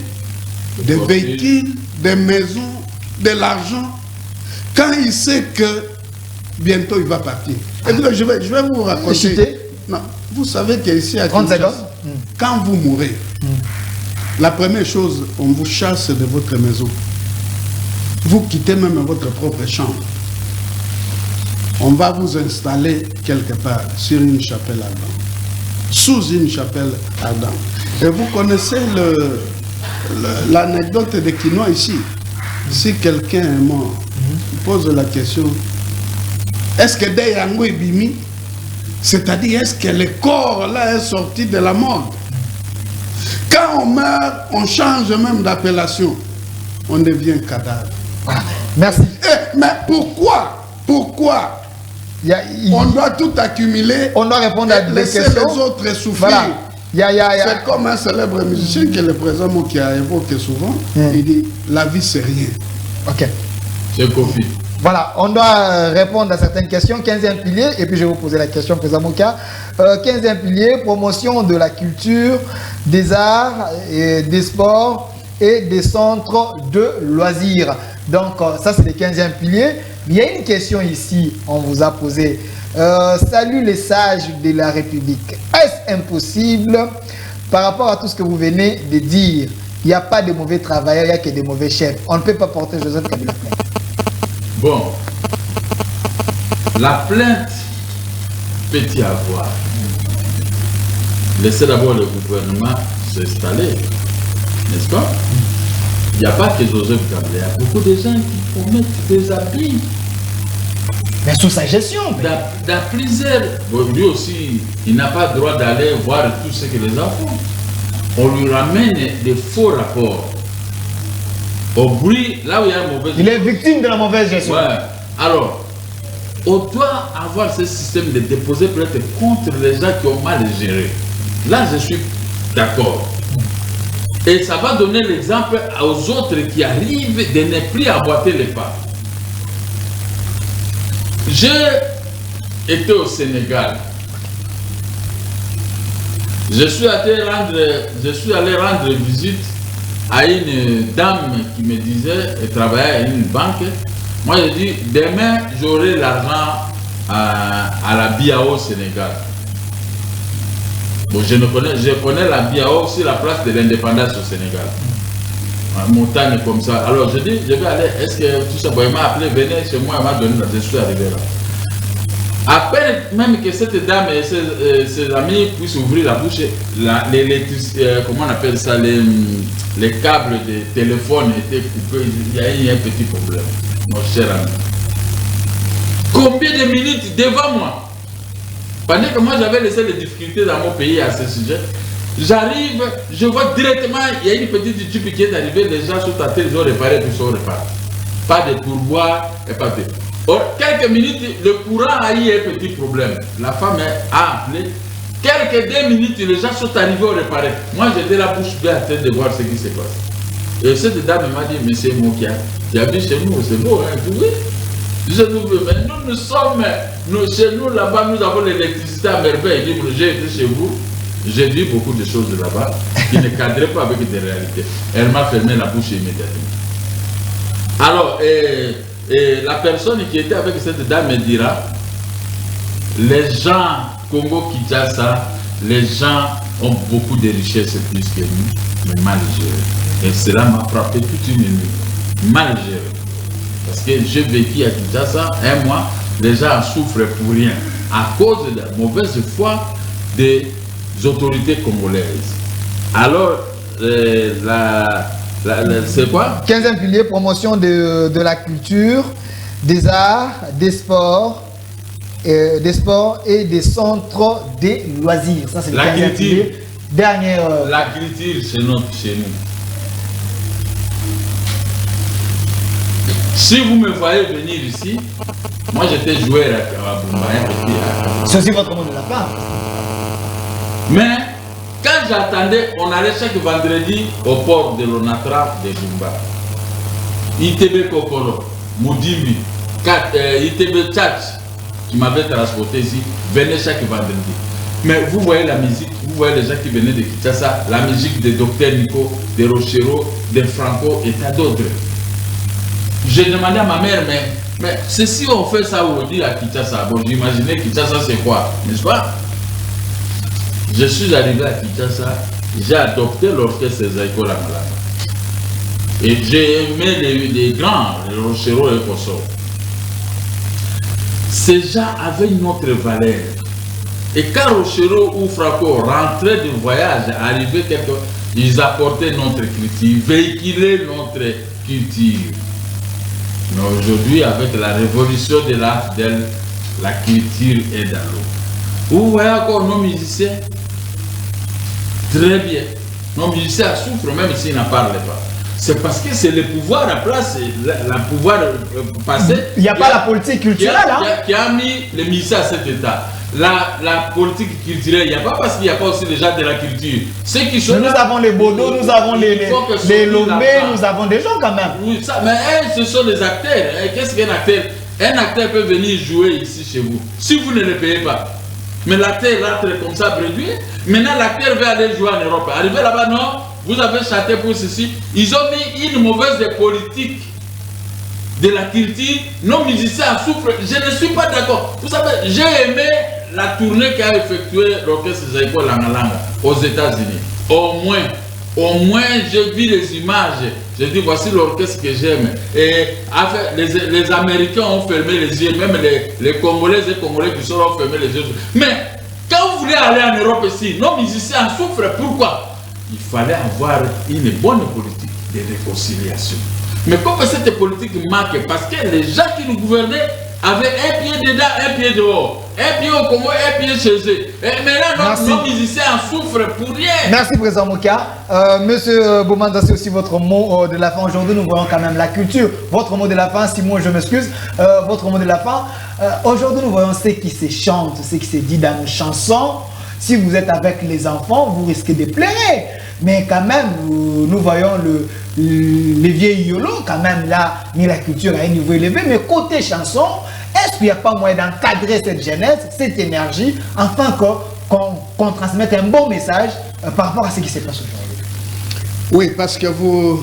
des véhicules, des maisons, de l'argent, quand il sait que bientôt il va partir? Et puis je vais vous raconter. Non, vous savez qu'ici à Kinshasa, quand vous mourrez, la première chose, on vous chasse de votre maison. Vous quittez même votre propre chambre. On va vous installer quelque part sur une chapelle ardente, sous une chapelle ardente. Et vous connaissez l'anecdote de Kinois ici. Si quelqu'un est mort, il pose la question, est-ce que des Yango est bimi? C'est-à-dire, est-ce que le corps là est sorti de la mort? Quand on meurt, on change même d'appellation. On devient cadavre. Merci. Mais pourquoi? Pourquoi on doit tout accumuler? On doit répondre à des questions. Laisser les autres souffrir. Voilà. C'est comme un célèbre musicien que le président qui a évoqué souvent. Il dit, la vie c'est rien. Ok. C'est Kofi. Voilà, on doit répondre à certaines questions. 15e pilier, et puis je vais vous poser la question, président Mouka. 15e pilier, promotion de la culture, des arts, et des sports et des centres de loisirs. Donc, ça, c'est le 15e pilier. Il y a une question ici, on vous a posé. Salut les sages de la République. Est-ce impossible, par rapport à tout ce que vous venez de dire, il n'y a pas de mauvais travailleurs, il n'y a que des mauvais chefs. On ne peut pas porter Joseph Kabila plainte. Bon, la plainte peut y avoir. Laissez d'abord le gouvernement s'installer, n'est-ce pas? Il n'y a pas que Joseph Kabila, il y a beaucoup de gens qui promettent des habits. Mais sous sa gestion. Dans plusieurs, lui aussi, il n'a pas le droit d'aller voir tout ce que les enfants. On lui ramène des faux rapports. Au bruit, là où il y a une mauvaise gestion. Il est victime de la mauvaise gestion. Ouais. Alors, on doit avoir ce système de déposer plainte contre les gens qui ont mal géré. Là, je suis d'accord. Et ça va donner l'exemple aux autres qui arrivent de ne plus emboîter les pas. J'ai été au Sénégal. Je suis allé rendre visite à une dame qui me disait, elle travaillait à une banque. Moi, j'ai dit, demain, j'aurai l'argent à la BIAO au Sénégal. Bon, je connais la BIAO sur la place de l'indépendance au Sénégal. Montagne comme ça. Alors, je dis, je vais aller, est-ce que tout ça, bon, il m'a appelé, venez chez moi, il m'a donné la, je suis arrivé là. À peine même que cette dame et ses amis puissent ouvrir la bouche, comment on appelle ça, les câbles de téléphone étaient coupés, il y a eu un petit problème, mon cher ami. Combien de minutes devant moi? Pendant que moi j'avais laissé les difficultés dans mon pays à ce sujet, j'arrive, je vois directement, il y a une petite jupe qui est arrivée, les gens sont à terre, ils ont réparé, puis ils sont réparés. Pas de pourboire, et pas de... Quelques minutes, le courant a eu un petit problème. La femme a appelé. Quelques 2 minutes, les gens sont arrivés au réparer. Moi, j'étais la bouche bien en train de voir ce qui se passe. Et cette dame m'a dit, mais c'est Mokia. Tu as vu chez nous, c'est beau, hein? Oui. Je dis, mais nous sommes, chez nous là-bas, nous avons l'électricité à merveille. J'ai été chez vous, j'ai vu beaucoup de choses là-bas qui ne cadraient pas avec des réalités. Elle m'a fermé la bouche immédiatement. Alors, et la personne qui était avec cette dame me dira, les gens Congo-Kinshasa, les gens ont beaucoup de richesses plus que nous, mais mal gérés. Et cela m'a frappé toute une nuit. Mal géré. Parce que j'ai vécu à Kinshasa un mois, les gens souffrent pour rien, à cause de la mauvaise foi des autorités congolaises. Alors, c'est quoi? 15e pilier, promotion de la culture, des arts, des sports et des centres des loisirs. Ça, c'est le 15e pilier. Dernière. La culture, c'est notre chez nous. Si vous me voyez venir ici, moi j'étais joueur à Bumba. C'est aussi votre mot de la part. Mais quand j'attendais, on allait chaque vendredi au port de l'Onatra de Bumba. ITB Kokoro, Moudimbi, ITB Tchatch, qui m'avait transporté ici, venait chaque vendredi. Mais vous voyez la musique, vous voyez les gens qui venaient de Kinshasa, la musique de Dr Nico, de Rochero, de Franco et tant d'autres. J'ai demandé à ma mère, mais c'est si on fait ça aujourd'hui à Kinshasa. Bon, j'imaginais Kinshasa c'est quoi, n'est-ce pas? Je suis arrivé à Kinshasa, j'ai adopté l'orchestre Zaïko Lamalama. Et j'ai aimé les grands, les Rochero et Koso. Ces gens avaient une autre valeur. Et quand Rochero ou Franco rentraient du voyage, arrivaient quelque chose, ils apportaient notre culture, véhiculaient notre culture. Mais aujourd'hui, avec la révolution de l'AFDEL, la culture est dans l'eau. Vous voyez encore nos musiciens? Très bien. Nos musiciens souffrent même s'ils n'en parlent pas. C'est parce que c'est le pouvoir à place, le pouvoir passé. Il n'y a pas la politique culturelle. Qui a mis les musiciens à cet état. La politique culturelle, il n'y a pas parce qu'il n'y a pas aussi les gens de la culture. Ceux qui sont nous avons les Bodo, nous avons les Lomé, nous avons des gens quand même. Oui, ça, mais ce sont les acteurs. Qu'est-ce qu'un acteur? Un acteur peut venir jouer ici chez vous, si vous ne le payez pas. Mais l'acteur rentre comme ça, réduit. Maintenant, l'acteur veut aller jouer en Europe. Arrivé là-bas, non, vous avez chanté pour ceci. Ils ont mis une mauvaise politique de la culture. Nos musiciens souffrent. Je ne suis pas d'accord. Vous savez, j'ai aimé la tournée qu'a effectuée l'orchestre Zaïko Langalanga aux États-Unis. Au moins, j'ai vu les images. J'ai dit, voici l'orchestre que j'aime. Et les Américains ont fermé les yeux, même les Congolais et Congolais qui sont ont fermé les yeux. Mais quand vous voulez aller en Europe ici, nos musiciens souffrent. Pourquoi? Il fallait avoir une bonne politique de réconciliation. Mais comme cette politique manque, parce que les gens qui nous gouvernaient avec un pied dedans, un pied dehors. Un pied au Congo, un pied chez eux. Et maintenant, nos musiciens en souffrent pour rien. Merci, Président Moukia. Monsieur Bomanda, c'est aussi votre mot de la fin. Aujourd'hui, nous voyons quand même la culture. Votre mot de la fin, Simon, je m'excuse. Votre mot de la fin. Aujourd'hui, nous voyons ce qui se chante, ce qui se dit dans nos chansons. Si vous êtes avec les enfants, vous risquez de pleurer. Mais quand même, nous voyons les vieilles YOLO, quand même, là, mis la culture à un niveau élevé. Mais côté chanson, est-ce qu'il n'y a pas moyen d'encadrer cette jeunesse, cette énergie, afin qu'on transmette un bon message par rapport à ce qui se passe aujourd'hui? Oui, parce que vous,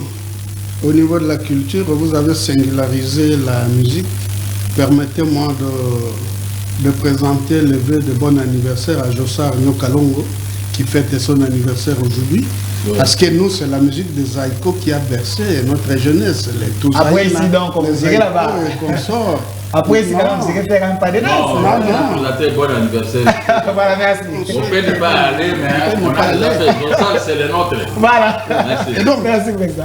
au niveau de la culture, vous avez singularisé la musique. Permettez-moi de présenter le vœu de bon anniversaire à Jossar Nyokalongo, qui fête son anniversaire aujourd'hui. Oui. Parce que nous, c'est la musique des Zaïko qui a bercé notre jeunesse. Après, ici, donc, on dirait là-bas. Après, c'est quand même, c'est faire un pas de danse. Non, bon anniversaire. Voilà, merci. On peut ne pas aller, mais on a déjà fait. Jossar, c'est le nôtre. Voilà. Merci. Et donc, merci, président.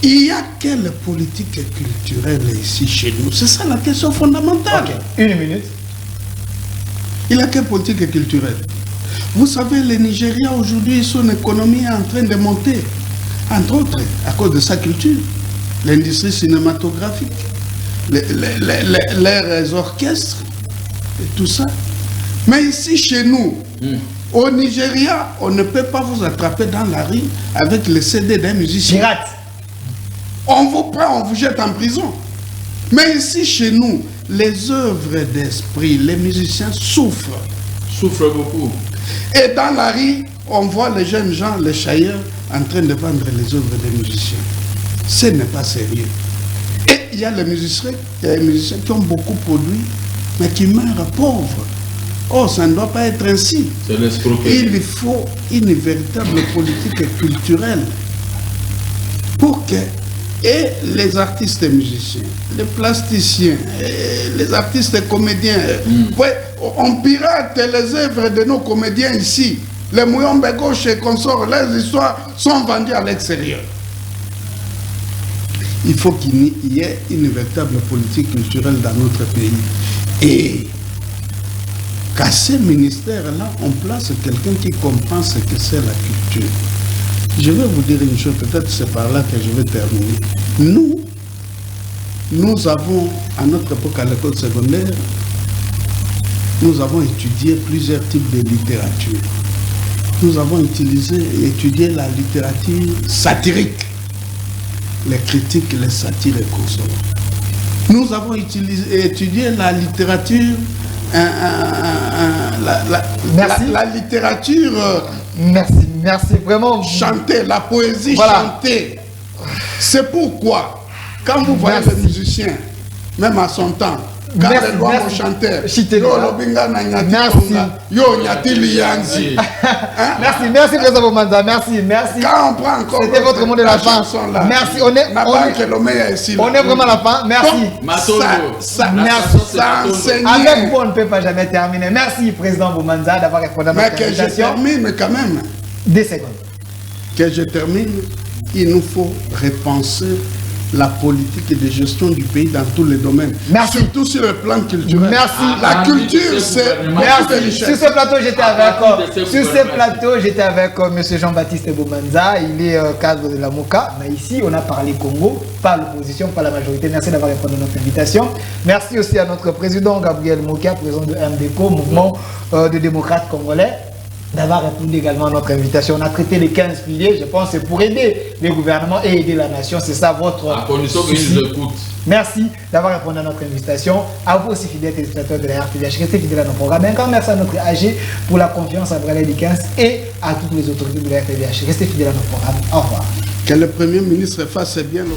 Il y a quelle politique culturelle ici chez nous? C'est ça la question fondamentale. Okay. Une minute. Il y a quelle politique culturelle? Vous savez, le Nigeria aujourd'hui, son économie est en train de monter, entre autres, à cause de sa culture, l'industrie cinématographique, les orchestres, et tout ça. Mais ici, chez nous, au Nigeria, on ne peut pas vous attraper dans la rue avec le CD d'un musicien. Pirate. On vous prend, on vous jette en prison. Mais ici, chez nous, les œuvres d'esprit, les musiciens souffrent. Souffrent beaucoup. Et dans la rue, on voit les jeunes gens, les chailleurs, en train de vendre les œuvres des musiciens. Ce n'est pas sérieux. Et il y a les musiciens qui ont beaucoup produit, mais qui meurent pauvres. Oh, ça ne doit pas être ainsi. C'est l'escroquerie. Il faut une véritable politique culturelle pour que et les artistes et musiciens, les plasticiens, les artistes et comédiens, ouais, on pirate les œuvres de nos comédiens ici. Les Mouyombe gauche et consorts, les histoires sont vendues à l'extérieur. Il faut qu'il y ait une véritable politique culturelle dans notre pays. Et qu'à ces ministères-là, on place quelqu'un qui comprend ce que c'est la culture. Je vais vous dire une chose, peut-être c'est par là que je vais terminer. Nous avons, à notre époque à l'école secondaire, nous avons étudié plusieurs types de littérature. Nous avons étudié la littérature satirique, les critiques, les satires et consorts. Nous avons étudié la littérature, la littérature... Merci vraiment. Chanter, la poésie chantée. C'est pourquoi, quand vous voyez les musiciens, même à son temps, quand les lois vont chanter, merci Président Bomanda, merci. Quand on prend encore c'était votre mot de la fin. Merci, on est vraiment à la fin, merci. Avec vous, on ne peut pas jamais terminer. Merci Président Bomanda d'avoir répondu à notre invitation. Mais que je termine quand même. 2 secondes. Que je termine, il nous faut repenser la politique de gestion du pays dans tous les domaines. Merci. Surtout sur le plan culturel. Merci. La culture, c'est... Merci. Sur ce plateau, j'étais avec M. Jean-Baptiste Bomanza. Il est cadre de la MOCA. Mais ici, on a parlé Congo, pas l'opposition, pas la majorité. Merci d'avoir répondu à notre invitation. Merci aussi à notre président Gabriel Mokia, président de MDECO, mouvement de démocrates congolais, d'avoir répondu également à notre invitation. On a traité les 15 piliers, je pense, c'est pour aider les gouvernements et aider la nation. C'est ça votre souci. Merci d'avoir répondu à notre invitation. À vous aussi, fidèles téléspectateurs de la RTVH, restez fidèles à nos programmes. Encore merci à notre AG pour la confiance à Bralé Dikens et à toutes les autorités de la RTVH. Restez fidèles à nos programmes. Au revoir. Que le Premier ministre fasse bien le...